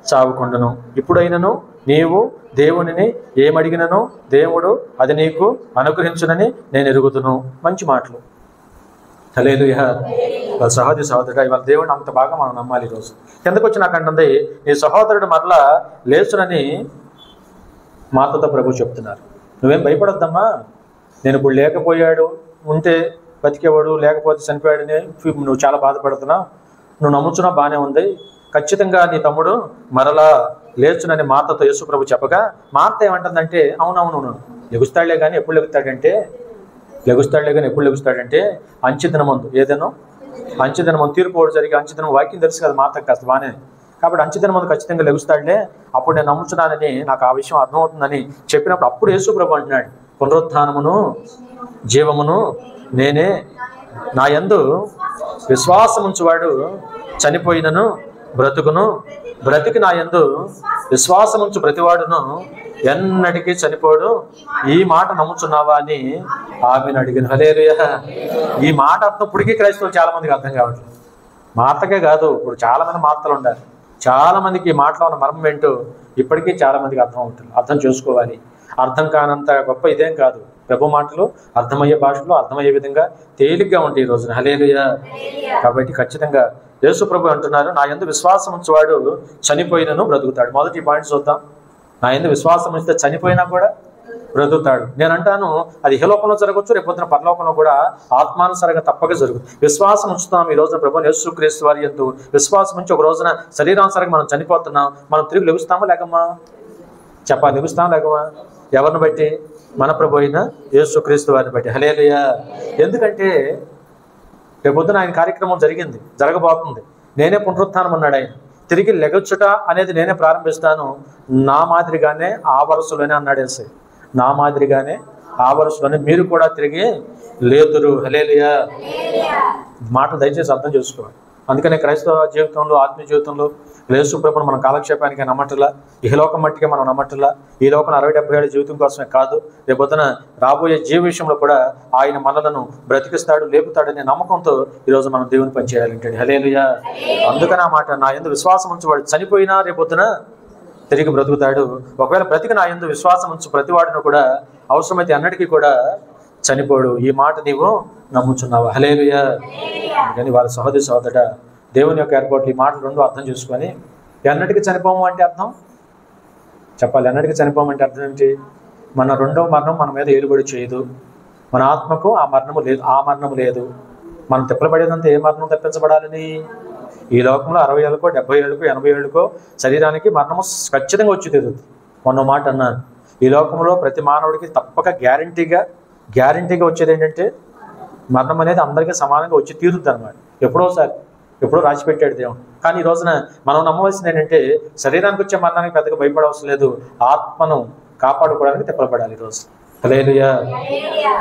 చావుకుండును, ఇప్పుడైనను నీవు దేవునిని ఏమడిగినను దేవుడు అది నీకు అనుగ్రహించునని నేను ఎరుగుదును. మంచి మాటలు. హల్లెలూయా. సహోదరుడు ఇవాళ దేవుడిని అంత బాగా మనం నమ్మాలి. ఈరోజు ఎందుకు వచ్చి నాకు అంటుంది, నీ సహోదరుడు మరలా లేచునని మాతతో ప్రభు చెప్తున్నారు. నువ్వేం భయపడొద్దమ్మా, నేను ఇప్పుడు లేకపోయాడు, ఉంటే బతికేవాడు, లేకపోతే చనిపోయాడని నువ్వు చాలా బాధపడుతున్నావు. నువ్వు నమ్ముచున్నా బాగానే ఉంది, ఖచ్చితంగా నీ తమ్ముడు మరలా లేచునని మాతతో యేసు ప్రభు చెప్పగా మార్త ఏమంటుందంటే, అవునవును లెగుస్తాడులే కానీ ఎప్పుడు లెగుస్తాడంటే అంచెదినమందు, ఏదేనో అంచెదినమందు తీర్పు జరిగి అంచెదినం వాక్యం తెలుసు కదా మార్తకు కాస్త బాగానే. కాబట్టి అంచెదినమందు ఖచ్చితంగా లెగుస్తాడులే, అప్పుడు నేను నమ్ముచున్నానని నాకు ఆ విషయం అర్థమవుతుందని చెప్పినప్పుడు అప్పుడు యేసు ప్రభు అంటున్నాడు, పునరుత్థానమును జీవమును నేనే, నా యందు విశ్వాసముంచువాడు చనిపోయినను బ్రతుకును, బ్రతికి నా యందు విశ్వాసముంచు ప్రతివాడును ఎన్నటికీ చనిపోడు. ఈ మాట నమ్ముచున్నావా అని ఆమెను అడిగిన. హల్లెలూయా. ఈ మాట అర్థం ఇప్పటికీ క్రైస్తవులు చాలా మందికి అర్థం కావట్లేదు. మార్తకే కాదు, ఇప్పుడు చాలా మంది మార్తలు ఉండాలి. చాలా మందికి ఈ మాటలో ఉన్న మర్మం ఏంటో ఇప్పటికీ చాలా మందికి అర్థం అవుతుంది. అర్థం చేసుకోవాలి. అర్థం కానంత గొప్ప ఇదేం కాదు. ప్రభు మాటలు అర్థమయ్యే భాషలో అర్థమయ్యే విధంగా తేలిగ్గా ఉంటాయి ఈ రోజున. హల్లెలూయా. కాబట్టి ఖచ్చితంగా యేసు ప్రభు అంటున్నారు, నా యందు విశ్వాసం ఉంచువాడు చనిపోయినను బ్రతుకుతాడు. మొదటి పాయింట్ చూద్దాం. నా యందు విశ్వాసం ఉంచితే చనిపోయినా కూడా బ్రతుకుతాడు. నేను అంటాను, అది ఇహలోకంలో జరగవచ్చు, రేపొద్దున పరలోకంలో కూడా ఆత్మానుసారంగా తప్పక జరుగుతుంది. విశ్వాసం ఉంచుతాం. ఈ రోజున ప్రభు యేసుక్రీస్తు వారి యందు విశ్వాసం ఉంచి ఒక రోజున శరీరానుసారంగా మనం చనిపోతున్నాం. మనం తిరిగి లెగుస్తామా లేకమ్మా? చెప్పాలి, లెగుస్తామా లేకమ్మా? ఎవరిని బట్టి? మన ప్రభు అయిన యేసుక్రీస్తు వారిని బట్టి. హల్లెలూయా. ఎందుకంటే రేపొద్దున ఆయన కార్యక్రమం జరగబోతుంది. నేనే పునరుత్థానం అన్నాడు ఆయన. తిరిగి లెగొచ్చుట అనేది నేనే ప్రారంభిస్తాను, నా మాదిరిగానే ఆ వరుసలోనే అన్నాడు యేసు. నా మాదిరిగానే ఆ వరుసలోనే మీరు కూడా తిరిగి లేతురు. హల్లెలూయా. మాటలు దయచేసి అర్థం చేసుకోవాలి. అందుకనే క్రైస్తవ జీవితంలో, ఆత్మీయ జీవితంలో యేసు ప్రభువును మనం కాలక్షేపానికి నమ్మట్లా, ఇహలోకం మట్టిగా మనం నమ్మట్లా. ఈ లోకం 60-70 ఏళ్ళ జీవితం కోసమే కాదు, రేపొద్దున రాబోయే జీవ విషయంలో కూడా ఆయన మనలను బ్రతికిస్తాడు, లేపుతాడనే నమ్మకంతో ఈరోజు మనం దేవుని పని చేయాలంటే. హల్లెలూయా. అందుకని ఆ మాట, నా యందు విశ్వాసం ఉంచువాడు చనిపోయినా రేపొద్దున తిరిగి బ్రతుకుతాడు. ఒకవేళ బ్రతికి నా యందు విశ్వాసం ఉంచు ప్రతివాడును కూడా అవసరమైతే అన్నిటికీ కూడా చనిపోడు, ఈ మాట నీవు నమ్ముచున్నావు. హల్లెలూయా. కానీ వాళ్ళ సహోదరి సహోదర, దేవుని యొక్క ఏర్పాట్లు ఈ మాటలు రెండు అర్థం చేసుకొని, ఎన్నటికి చనిపోము అంటే అర్థం చెప్పాలి. ఎన్నటికి చనిపోమంటే అర్థం ఏంటి? మన రెండవ మరణం మన మీద ఏలుబడి చేయదు. మన ఆత్మకు ఆ మరణము లేదు. మనం తిప్పలబడేదంతా ఏ మరణం తప్పించబడాలని? ఈ లోకంలో 60 ఏళ్ళకో 70 ఏళ్ళకో 80 ఏళ్ళకో శరీరానికి మరణము ఖచ్చితంగా వచ్చి తీరుతుంది. మొన్న మాట అన్నాను, ఈ లోకంలో ప్రతి మానవుడికి తప్పక గ్యారంటీగా వచ్చేది ఏంటంటే మరణం అనేది అందరికీ సమానంగా వచ్చి తీరుద్ది అనమాట. ఎప్పుడో రాసి పెట్టాడు దేవుడు. కానీ ఈ రోజున మనం నమ్మవలసింది ఏంటంటే శరీరానికి వచ్చే మరణానికి పెద్దగా భయపడవలసిన లేదు, ఆత్మను కాపాడుకోవడానికి తిప్పలపడాలి ఈరోజు. హల్లెలూయా.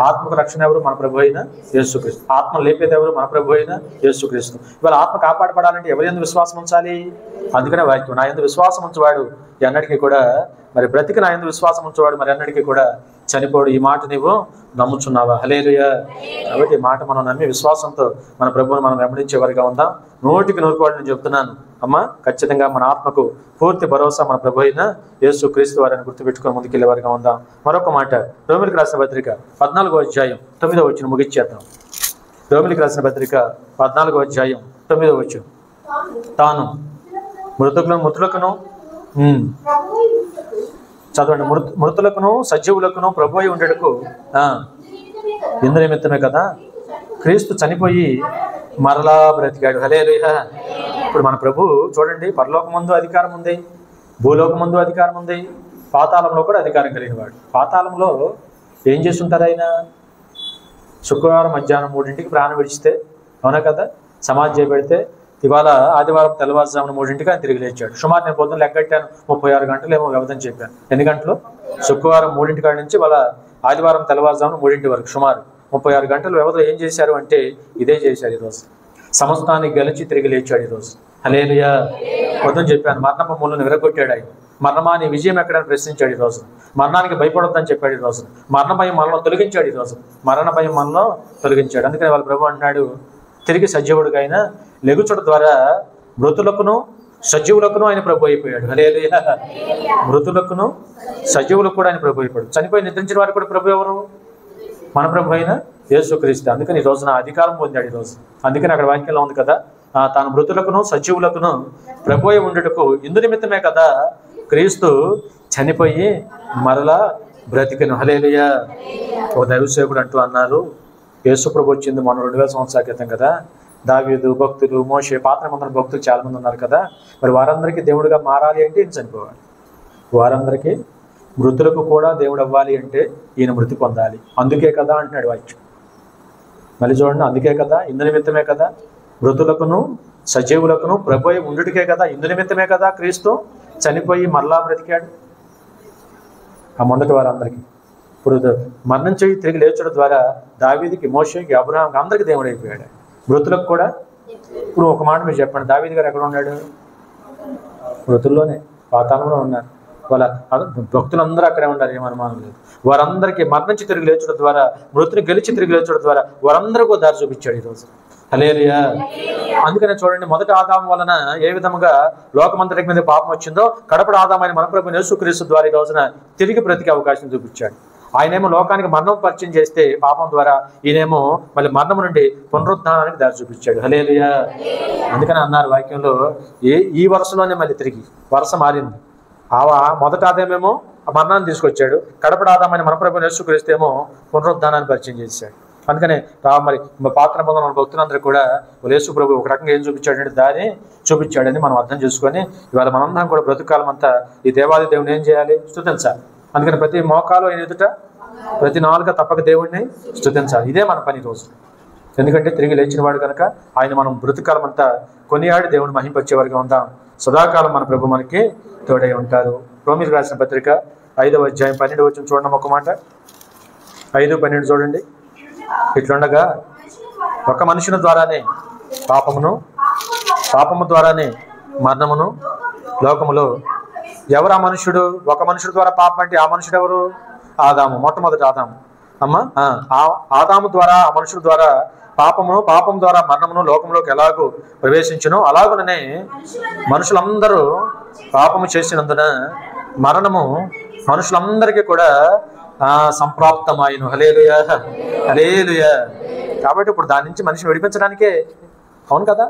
ఆత్మకు రక్షణ ఎవరు? మన ప్రభు అయిన యేసుక్రీస్తు. ఆత్మ లేపేది ఎవరు? మన ప్రభు అయిన యేసుక్రీస్తు. ఇవాళ ఆత్మ కాపాడపడాలంటే ఎవరి యందు విశ్వాసం ఉంచాలి? అందుకనే వాక్యం, నా యందు విశ్వాసం ఉంచేవాడు ఎన్నటికీ కూడా మరి బ్రతికి, నా యందు విశ్వాసం ఉంచేవాడు మరి ఎన్నటికీ కూడా చనిపోడు. ఈ మాట నీవు నమ్ముచున్నావా? హల్లెలూయా. కాబట్టి ఈ మాట మనం నమ్మి విశ్వాసంతో మన ప్రభువుని మనం వెంబడించేవారిగా ఉందాం. 100కి 100 నేను చెప్తున్నాను అమ్మా, ఖచ్చితంగా మన ఆత్మకు పూర్తి భరోసా మన ప్రభు అయిన యేసుక్రీస్తు వారిని గుర్తుపెట్టుకొని ముందుకెళ్ళేవారిగా ఉందాం. మరొక మాట, రోమిలికి రాసిన పత్రిక 14వ అధ్యాయం 9వ వచనం ముగించేద్దాం. రోమిలికి రాసిన పత్రిక 14వ అధ్యాయం 9వ వచనం, తాను మృతులకును చదవండి, మృతులకును సజీవులకును ప్రభువై ఉండేటకు ఇందు నిమిత్తమే కదా క్రీస్తు చనిపోయి మరలా బ్రతికాడు. హల్లెలూయా. ఇప్పుడు మన ప్రభు చూడండి, పరలోకమందు అధికారం ఉంది, భూలోకమందు అధికారం ఉంది, పాతాళంలో కూడా అధికారం కలిగిన వాడు. పాతాళంలో ఏం చేస్తుంటారు ఆయన? శుక్రవారం మధ్యాహ్నం 3ంటికి ప్రాణం విడిచితే, అవునా కదా, సమాధి చేయబెడితే ఇవాళ ఆదివారం తెల్లవారుజామున 3ంటికి ఆయన తిరిగి లేచాడు. సుమారు నేను పొద్దున్న లెక్కట్టాను 36 గంటలు ఏమో వ్యవధని చెప్పాను. ఎన్ని గంటలు? శుక్రవారం 3ంటి కాడి నుంచి వాళ్ళ ఆదివారం తెల్లవారుజామున 3ంటి వరకు సుమారు 36 గంటల వ్యవధిలో ఏం చేశారు అంటే ఇదే చేశారు ఈరోజు. సమస్తాన్ని గెలిచి తిరిగి లేచాడు ఈరోజు. హల్లెలూయా. పొద్దున చెప్పాను, మరణపు ముళ్ళను విరగొట్టాడు ఆయన. మరణమా నీ విజయం ఎక్కడని ప్రశ్నించాడు ఈరోజు. మరణానికి భయపడొద్దని చెప్పాడు ఈరోజు. మరణ భయం మనలో తొలగించాడు ఈరోజు. మరణ భయం మనలో తొలగించాడు. అందుకని వాళ్ళ ప్రభు అంటున్నాడు, తిరిగి సజీవుడిగా ఆయన లెగుచుట ద్వారా మృతులకును సజీవులకును ఆయన ప్రభు అయిపోయాడు. హల్లెలూయా. మృతులకును సజీవులకు కూడా ఆయన ప్రభు అయిపోయాడు. చనిపోయి నిద్రించిన వారు కూడా ప్రభు ఎవరు? మన ప్రభు అయిన యేసుక్రీస్తు. అందుకని ఈ రోజున అధికారం పొందాడు ఈరోజు. అందుకని అక్కడ వాక్యంలో ఉంది కదా, తాను మృతులకును సజీవులకును ప్రభు అయి ఉండుటకు ఇందు నిమిత్తమే కదా క్రీస్తు చనిపోయి మరలా బ్రతికెను. హల్లెలూయా. ఒక దైవసేవకుడు అంటూ అన్నారు, యేసు ప్రభు వచ్చింది మన 2000 సంవత్సరాల క్రితం కదా, దావీదు, భక్తులు, మోషే, పాత్రమందరం భక్తులు చాలా మంది ఉన్నారు కదా, మరి వారందరికీ దేవుడిగా మారాలి అంటే ఈయన చనిపోవాలి. వారందరికీ మృతులకు కూడా దేవుడు అవ్వాలి అంటే ఈయన మృతి పొందాలి. అందుకే కదా అంటున్నాడు వాక్యం. మళ్ళీ చూడండి, అందుకే కదా, ఇందు నిమిత్తమే కదా మృతులకును సజీవులకును ప్రభు అయి ఉండుటకే కదా, ఇందు నిమిత్తమే కదా క్రీస్తు చనిపోయి మరలా బ్రతికాడు. ఆ మొదటి వారందరికీ ఇప్పుడు మరణించి తిరిగి లేచడం ద్వారా దావీదుకి, మోషేకి, అబ్రహాంకి అందరికీ దేవుడు అయిపోయాడు. మృతులకు కూడా. ఇప్పుడు ఒక మాట మీరు చెప్పండి, దావీదు గారు ఎక్కడ ఉన్నాడు? మృతుల్లోనే, పాతాళంలో ఉన్నారు. వాళ్ళ భక్తులందరూ అక్కడే ఉన్నారు, ఏమనుమానం లేదు. వారందరికీ మరణించి తిరిగి లేచడం ద్వారా, మృతుని గెలిచి తిరిగి లేచడం ద్వారా వారందరికీ దారి చూపించాడు ఈరోజు. హల్లెలూయా. అందుకనే చూడండి, మొదటి ఆదాము వలన ఏ విధముగా లోకమంతటి మీద పాపం వచ్చిందో, కడపడ ఆదామైన మన ప్రభు యేసుక్రీస్తు ద్వారా ఈ రోజున తిరిగి బ్రతికే అవకాశం చూపించాడు. ఆయనేమో లోకానికి మరణం పరిచయం చేస్తే పాపం ద్వారా, ఈయనేమో మళ్ళీ మరణం నుండి పునరుద్ధానానికి దారి చూపించాడు. హల్లెలూయా. అందుకని అన్నారు వాక్యంలో, ఈ వరుసలోనే మళ్ళీ తిరిగి వరుస మారింది. మొదట ఆదామేమో మరణాన్ని తీసుకొచ్చాడు, కడపడ ఆదామని మన ప్రభు యేసుక్రీస్తు ఏమో పునరుద్ధానాన్ని పరిచయం చేశాడు. అందుకనే మరి పాత్ర పొందిన మన భక్తులందరూ కూడా యేసు ప్రభు ఒక రకంగా ఏం చూపించాడంటే దారి చూపించాడని మనం అర్థం చేసుకొని ఇవాళ మనందరం కూడా బ్రతుకాలం అంతా ఈ దేవాది దేవుని ఏం చేయాలి? స్తుతించాలి. అందుకని ప్రతి మోకాలు ఆయన ఎదుట, ప్రతి నాలుక తప్పక దేవుడిని స్తుతించాలి. ఇదే మన పని రోజు. ఎందుకంటే తిరిగి లేచిన వాడు కనుక ఆయన మనం బ్రతుకాలం అంతా కొనియాడి దేవుని మహింపరిచేవారిగా ఉందాం. సదాకాలం మన ప్రభు మనకి తోడై ఉంటారు. రోమీయులకు రాసిన పత్రిక 5వ అధ్యాయం 12వ వచనం చూడండి ఒక మాట. 5:12 చూడండి. ఇట్లుండగా ఒక మనుషుని ద్వారానే పాపము ద్వారానే మరణమును లోకములో. ఎవరు ఆ మనుషుడు? ఒక మనుషుడు ద్వారా పాపం అంటే ఆ మనుషుడు ఎవరు? ఆదాము, మొట్టమొదటి ఆదాము. ఆదాము ద్వారా, ఆ మనుషుడు ద్వారా పాపం ద్వారా మరణమును లోకంలోకి ఎలాగూ ప్రవేశించును, అలాగుననే మనుషులందరూ పాపము చేసినందున మరణము మనుషులందరికీ కూడా సంప్రాప్తమాయను. హల్లెలూయా, హల్లెలూయా. కాబట్టి ఇప్పుడు దాని నుంచి మనిషిని విడిపించడానికే, అవును కదా,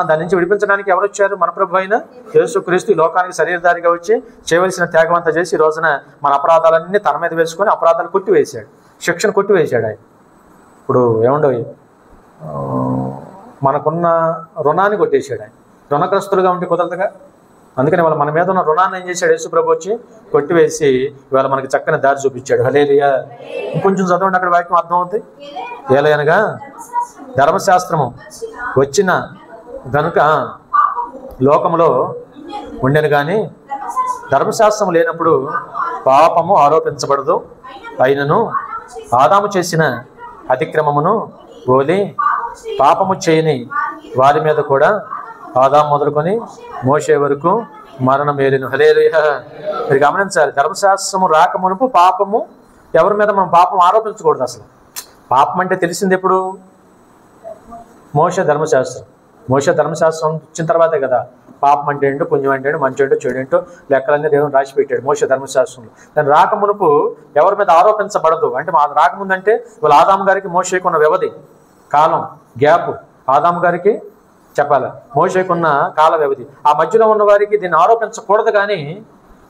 దాని నుంచి విడిపించడానికి ఎవరు వచ్చారు? మన ప్రభు అయిన యేసుక్రీస్తు ఈ లోకానికి శరీరధారిగా వచ్చి చేయవలసిన త్యాగం అంతా చేసి ఈ రోజున మన అపరాధాలన్నీ తన మీద వేసుకొని అపరాధాలు కొట్టివేశాడు, శిక్షను కొట్టివేశాడు ఆయన. ఇప్పుడు ఏముండవు, మనకున్న రుణాన్ని కొట్టేశాడు ఆయన. రుణగ్రస్తులుగా ఉంటే కుదరదుగా. అందుకని వాళ్ళ మన మీద ఉన్న రుణాన్ని ఏం చేశాడు? యేసు ప్రభు వచ్చి కొట్టివేసి ఇవాళ మనకి చక్కని దారి చూపించాడు. హల్లెలూయా. ఇంకొంచెం చదవండి, అక్కడ వాక్యం అర్థమవుతుంది. ఏలయనగా ధర్మశాస్త్రము వచ్చిన గనుక లోకములో ఉండెను, కానీ ధర్మశాస్త్రం లేనప్పుడు పాపము ఆరోపించబడదు. అయినను ఆదాము చేసిన అతిక్రమమును పోలి పాపము చేయని వారి మీద కూడా ఆదాము మొదలుకొని మోషే వరకు మరణం ఏలిను. హల్లెలూయా. మీరు గమనించాలి, ధర్మశాస్త్రము రాకమునుపు పాపము ఎవరి మీద మనం పాపం ఆరోపించకూడదు. అసలు పాపం అంటే తెలిసింది ఎప్పుడు? మోషే ధర్మశాస్త్రం. మోషే ధర్మశాస్త్రం ఇచ్చిన తర్వాతే కదా పాపం అంటే ఏంటో, పుణ్యం అంటే ఏంటో, మంచి ఏంటో, చెడు ఏంటో లెక్కలన్నీ దేవుని రాసి పెట్టాడు మోషే ధర్మశాస్త్రంలో. దాని రాకమునుపు ఎవరి మీద ఆరోపించబడదు. అంటే రాకముందంటే వాళ్ళు ఆదాము గారికి మోషేకున్న వ్యవధి, కాలం, గ్యాప్ ఆదాము గారికి చెప్పాలి, మోషేకున్న కాల వ్యవధి. ఆ మధ్యలో ఉన్న వారికి దీన్ని ఆరోపించకూడదు, కానీ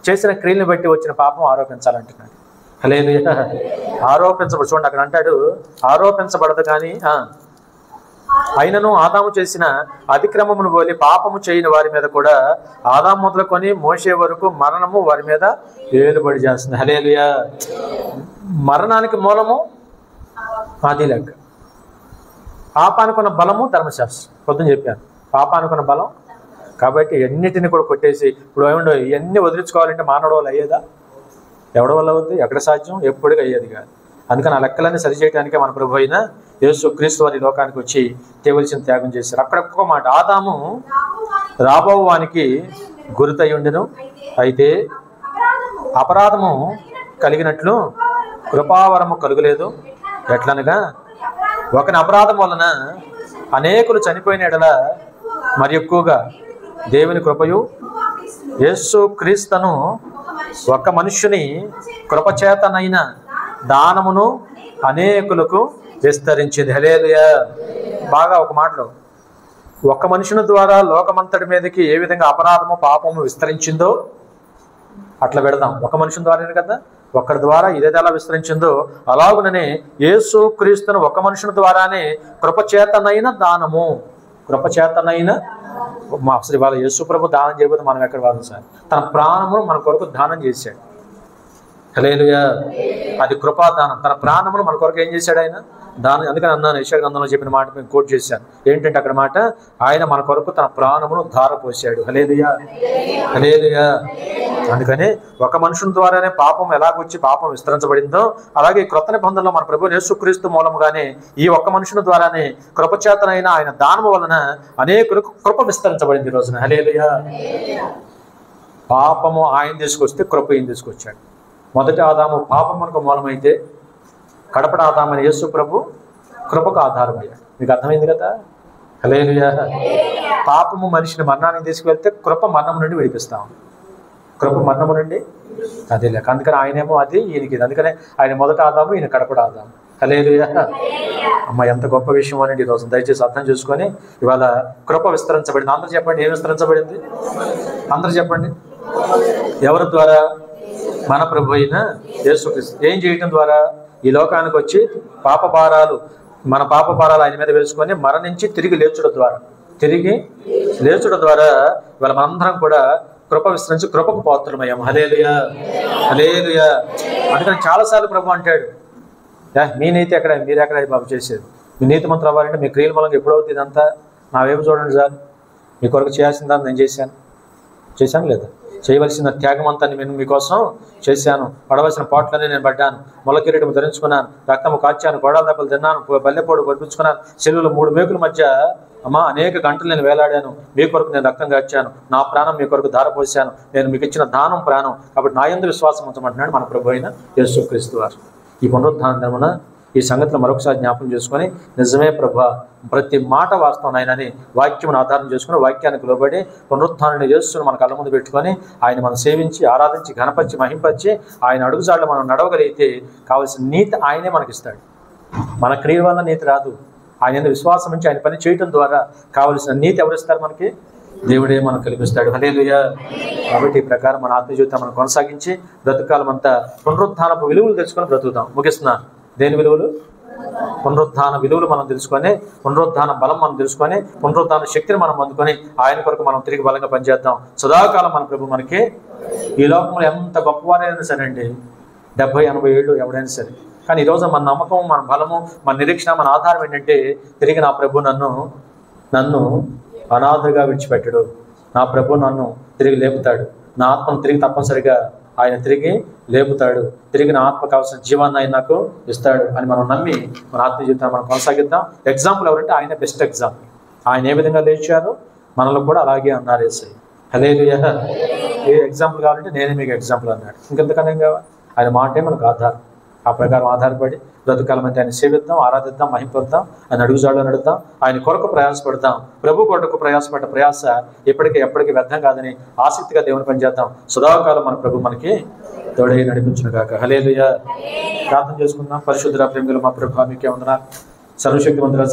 చేసిన క్రియలను బట్టి వచ్చిన పాపం ఆరోపించాలంటున్నాడు. హల్లెలూయా. ఆరోపించబడు. చూడండి అక్కడ అంటాడు, ఆరోపించబడదు కానీ అయినను ఆదాము చేసిన అతిక్రమమును పోలి పాపము చేయని వారి మీద కూడా ఆదాము మొదలుకొని మోషే వరకు మరణము వారి మీద ఏలుబడి చేస్తుంది. హల్లెలూయా. మరణానికి మూలము ఆది లెక్క. పాపానుకున్న బలము ధర్మశాస్త్రం. పొద్దున చెప్పాను, పాపానుకున్న బలం. కాబట్టి ఎన్నిటిని కూడా కొట్టేసి ఇప్పుడు ఏముండవు, ఇవన్నీ వదిలించుకోవాలంటే మానవుడు వల్ల అయ్యేదా? ఎవడి వల్ల అవుతుంది? ఎక్కడ సాధ్యం? ఎప్పటికీ అయ్యేది కాదు. అందుకని ఆ లెక్కలన్నీ సరిచేయడానికే మన ప్రభు అయిన యేసుక్రీస్తు వారి లోకానికి వచ్చి చేయవలసిన త్యాగం చేశారు. అక్కడ ఒక్క మాట, ఆదాము రాబో వానికి గురితై ఉండెను, అయితే అపరాధము కలిగినట్లు కృపావరము కలుగలేదు. ఎట్లనగా ఒకని అపరాధం వలన అనేకులు చనిపోయిన ఎడల మరి ఎక్కువగా దేవుని కృపయు యేసు క్రీస్తును ఒక మనుష్యుని కృపచేతనైన దానమును అనేకులకు విస్తరించింది. హల్లెలూయా. బాగా ఒక మాటలో, ఒక్క మనుషుని ద్వారా లోకమంతటి మీదకి ఏ విధంగా అపరాధము పాపము విస్తరించిందో అట్లా పెడదాం. ఒక మనుషుని ద్వారానే కదా, ఒక్కడి ద్వారా ఇదేదలా విస్తరించిందో అలాగుననే యేసు క్రీస్తును ఒక మనుషుని ద్వారానే కృపచేతనైన దానము, కృపచేతనైన అసలు ఇవాళ యేసు ప్రభు దానం చేయబోతే మనం ఎక్కడ వారు సార్? తన ప్రాణమును మన కొరకు దానం చేశాడు. హల్లెలూయా. అది కృపాదానం. తన ప్రాణమును మన కొరకు ఏం చేశాడు ఆయన? దాని. అందుకని అన్నాను, యెషయా గ్రంథంలో చెప్పిన మాట నేను కోట్ చేశాను. ఏంటంటే అక్కడ మాట, ఆయన మన కొరకు తన ప్రాణమును ధారపోసాడు. హల్లెలూయా, హల్లెలూయా. అందుకని ఒక మనుషుని ద్వారానే పాపం ఎలాగొచ్చి పాపం విస్తరించబడిందో, అలాగే క్రొత్త నిబంధనలో మన ప్రభు యేసుక్రీస్తు మూలముగానే ఈ ఒక్క మనుషుని ద్వారానే కృపచేతనైన ఆయన దానము వలన అనేకులకు కృప విస్తరించబడింది ఈ రోజున. హల్లెలూయా. పాపము ఆయన తీసుకొస్తే కృప ఈయన తీసుకొచ్చాడు. మొదటి ఆదాము పాపమునకు మూలమైతే కడపడ ఆదామని యేసు ప్రభు కృపకు ఆధారమయ్యాడు. మీకు అర్థమైంది కదా? హల్లెలూయా. పాపము మనిషిని మరణానికి తీసుకువెళ్తే కృప మరణం నుండి విడిపిస్తాం. కృప మరణము నుండి అదే లేక. అందుకని ఆయనేమో అది, ఈయనకి ఇది. అందుకనే ఆయన మొదటి ఆదాము, ఈయన కడపడ ఆదాము. హల్లెలూయా. అమ్మ, ఎంత గొప్ప విషయం అనేది ఈరోజు దయచేసి అర్థం చేసుకొని, ఇవాళ కృప విస్తరించబడింది. అందరూ చెప్పండి, ఏం విస్తరించబడింది? అందరూ చెప్పండి. ఎవరి ద్వారా? మన ప్రభు అయిన యేసుక్రీస్తు. ఏం చేయటం ద్వారా? ఈ లోకానికి వచ్చి మన పాప భారాలు ఆయన మీద వేసుకొని మరణించి తిరిగి లేచుట ద్వారా, ఇవాళ మనందరం కూడా కృప విస్తరించి కృపకు పాత్రమయ్యాం. హల్లెలూయా, హల్లెలూయా. అందుకని చాలాసార్లు ప్రభు అంటాడు, మీ నీతి ఎక్కడ, మీరు ఎక్కడ బాబు చేసేది? మీ నీతి మంత్రం అవ్వాలంటే మీ క్రియల మూలంగా ఎప్పుడవుతుంది ఇదంతా? నా వైపు చూడండి సార్, మీ కొరకు చేయాల్సిందని నేను చేశాను లేదా? చేయవలసిన త్యాగం అంతా నేను మీకోసం చేశాను. పడవలసిన పాటలన్నీ నేను పడ్డాను. మొలకిరీటము ధరించుకున్నాను, రక్తము కాచాను, గోడాల దెబ్బలు తిన్నాను, బల్లెపోడు పడిపించుకున్నాను, చెలువులు 3 మేకుల మధ్య అనేక గంటలు నేను వేలాడాను. మీ కొరకు నేను రక్తం కాచాను, నా ప్రాణం మీ కొరకు ధారపోసాను. నేను మీకు ఇచ్చిన దానం ప్రాణం. కాబట్టి నా యందు విశ్వాసం ఉంచమంటున్నాడు మన ప్రభు అయిన యేసుక్రీస్తు వారు. ఈ పునరుత్థాన దినమున ఈ సంగతిలో మరొకసారి జ్ఞాపకం చేసుకొని నిజమే ప్రభా, ప్రతి మాట వాస్తవం ఆయనని వాక్యం ఆధారం చేసుకుని వాక్యానికి లోబడి పునరుత్థానాన్ని చేస్తున్న మన కళ్ళ ముందు పెట్టుకొని ఆయన మనం సేవించి ఆరాధించి ఘనపరిచి మహింపరిచి ఆయన అడుగుజాడలో మనం నడవగలిగితే కావాల్సిన నీతి ఆయనే మనకిస్తాడు. మన క్రియ వల్ల నీతి రాదు. ఆయన విశ్వాసం నుంచి ఆయన పని చేయటం ద్వారా కావలసిన నీతి ఎవరిస్తారు? మనకి దేవుడే మనకు కల్పిస్తాడు. హల్లెలూయా. కాబట్టి ఈ ప్రకారం మన ఆత్మ జీవితం మనం కొనసాగించి బ్రతుకాలం అంతా పునరుత్థానపు విలువలు తెలుసుకొని బ్రతుకుతాం. ముగిస్తున్నాను. దేని విలువలు? పునరుత్థాన విలువలు మనం తెలుసుకొని, పునరుత్థాన బలం మనం తెలుసుకొని, పునరుత్థాన శక్తిని మనం అందుకొని ఆయన కొరకు మనం తిరిగి బలంగా పనిచేద్దాం. సదాకాలం మన ప్రభు మనకి ఈ లోకంలో ఎంత గొప్పవారైనా సరే అండి, 70-80 ఏళ్ళు ఎవడైనా సరే, కానీ ఈరోజు మన నమ్మకం, మన బలము, మన నిరీక్షణ, మన ఆధారం ఏంటంటే తిరిగి నా ప్రభు నన్ను అనాథగా విడిచిపెట్టడు. నా ప్రభు నన్ను తిరిగి లేపుతాడు. నా ఆత్మను తిరిగి తప్పనిసరిగా ఆయన తిరిగి లేపుతాడు. తిరిగి నా ఆత్మ కావాల్సిన జీవాన్ని ఆయన నాకు ఇస్తాడు అని మనం నమ్మి మన ఆత్మ జీవితాన్ని మనం కొనసాగిద్దాం. ఎగ్జాంపుల్ ఎవరంటే ఆయన బెస్ట్ ఎగ్జాంపుల్. ఆయన ఏ విధంగా లేచారో మనలో కూడా అలాగే అన్నారు యేసయ్య. హల్లెలూయా. ఏ ఎగ్జాంపుల్ కావాలంటే నేనే మీకు ఎగ్జాంపుల్ అన్నాడు. ఇంకెంతకన్నా కావాలి? ఆయన మాటే మనకు ఆధారం. ఆ ప్రకారం ఆధారపడి బ్రతుకాలం అయితే ఆయన సేవిద్దాం, ఆరాధిద్దాం, మహింపొద్దాం, ఆయన అడుగుజాడలో నడుద్దాం, ఆయన కొరకు ప్రయాసపడతాం. ప్రభు కొరకు ప్రయాసపడ్డ ప్రయాస ఎప్పటికీ వ్యర్థం కాదని ఆసక్తిగా దేవుని పని చేద్దాం. సదాకాలం మన ప్రభు మనకి తోడై నడిపించును గాక. హల్లెలూయా. ప్రార్థన చేసుకుందాం. పరిశుద్ధ ప్రేమికులు మా ప్రభు, మీకే వందనాలు. సర్వశక్తిమంతుడా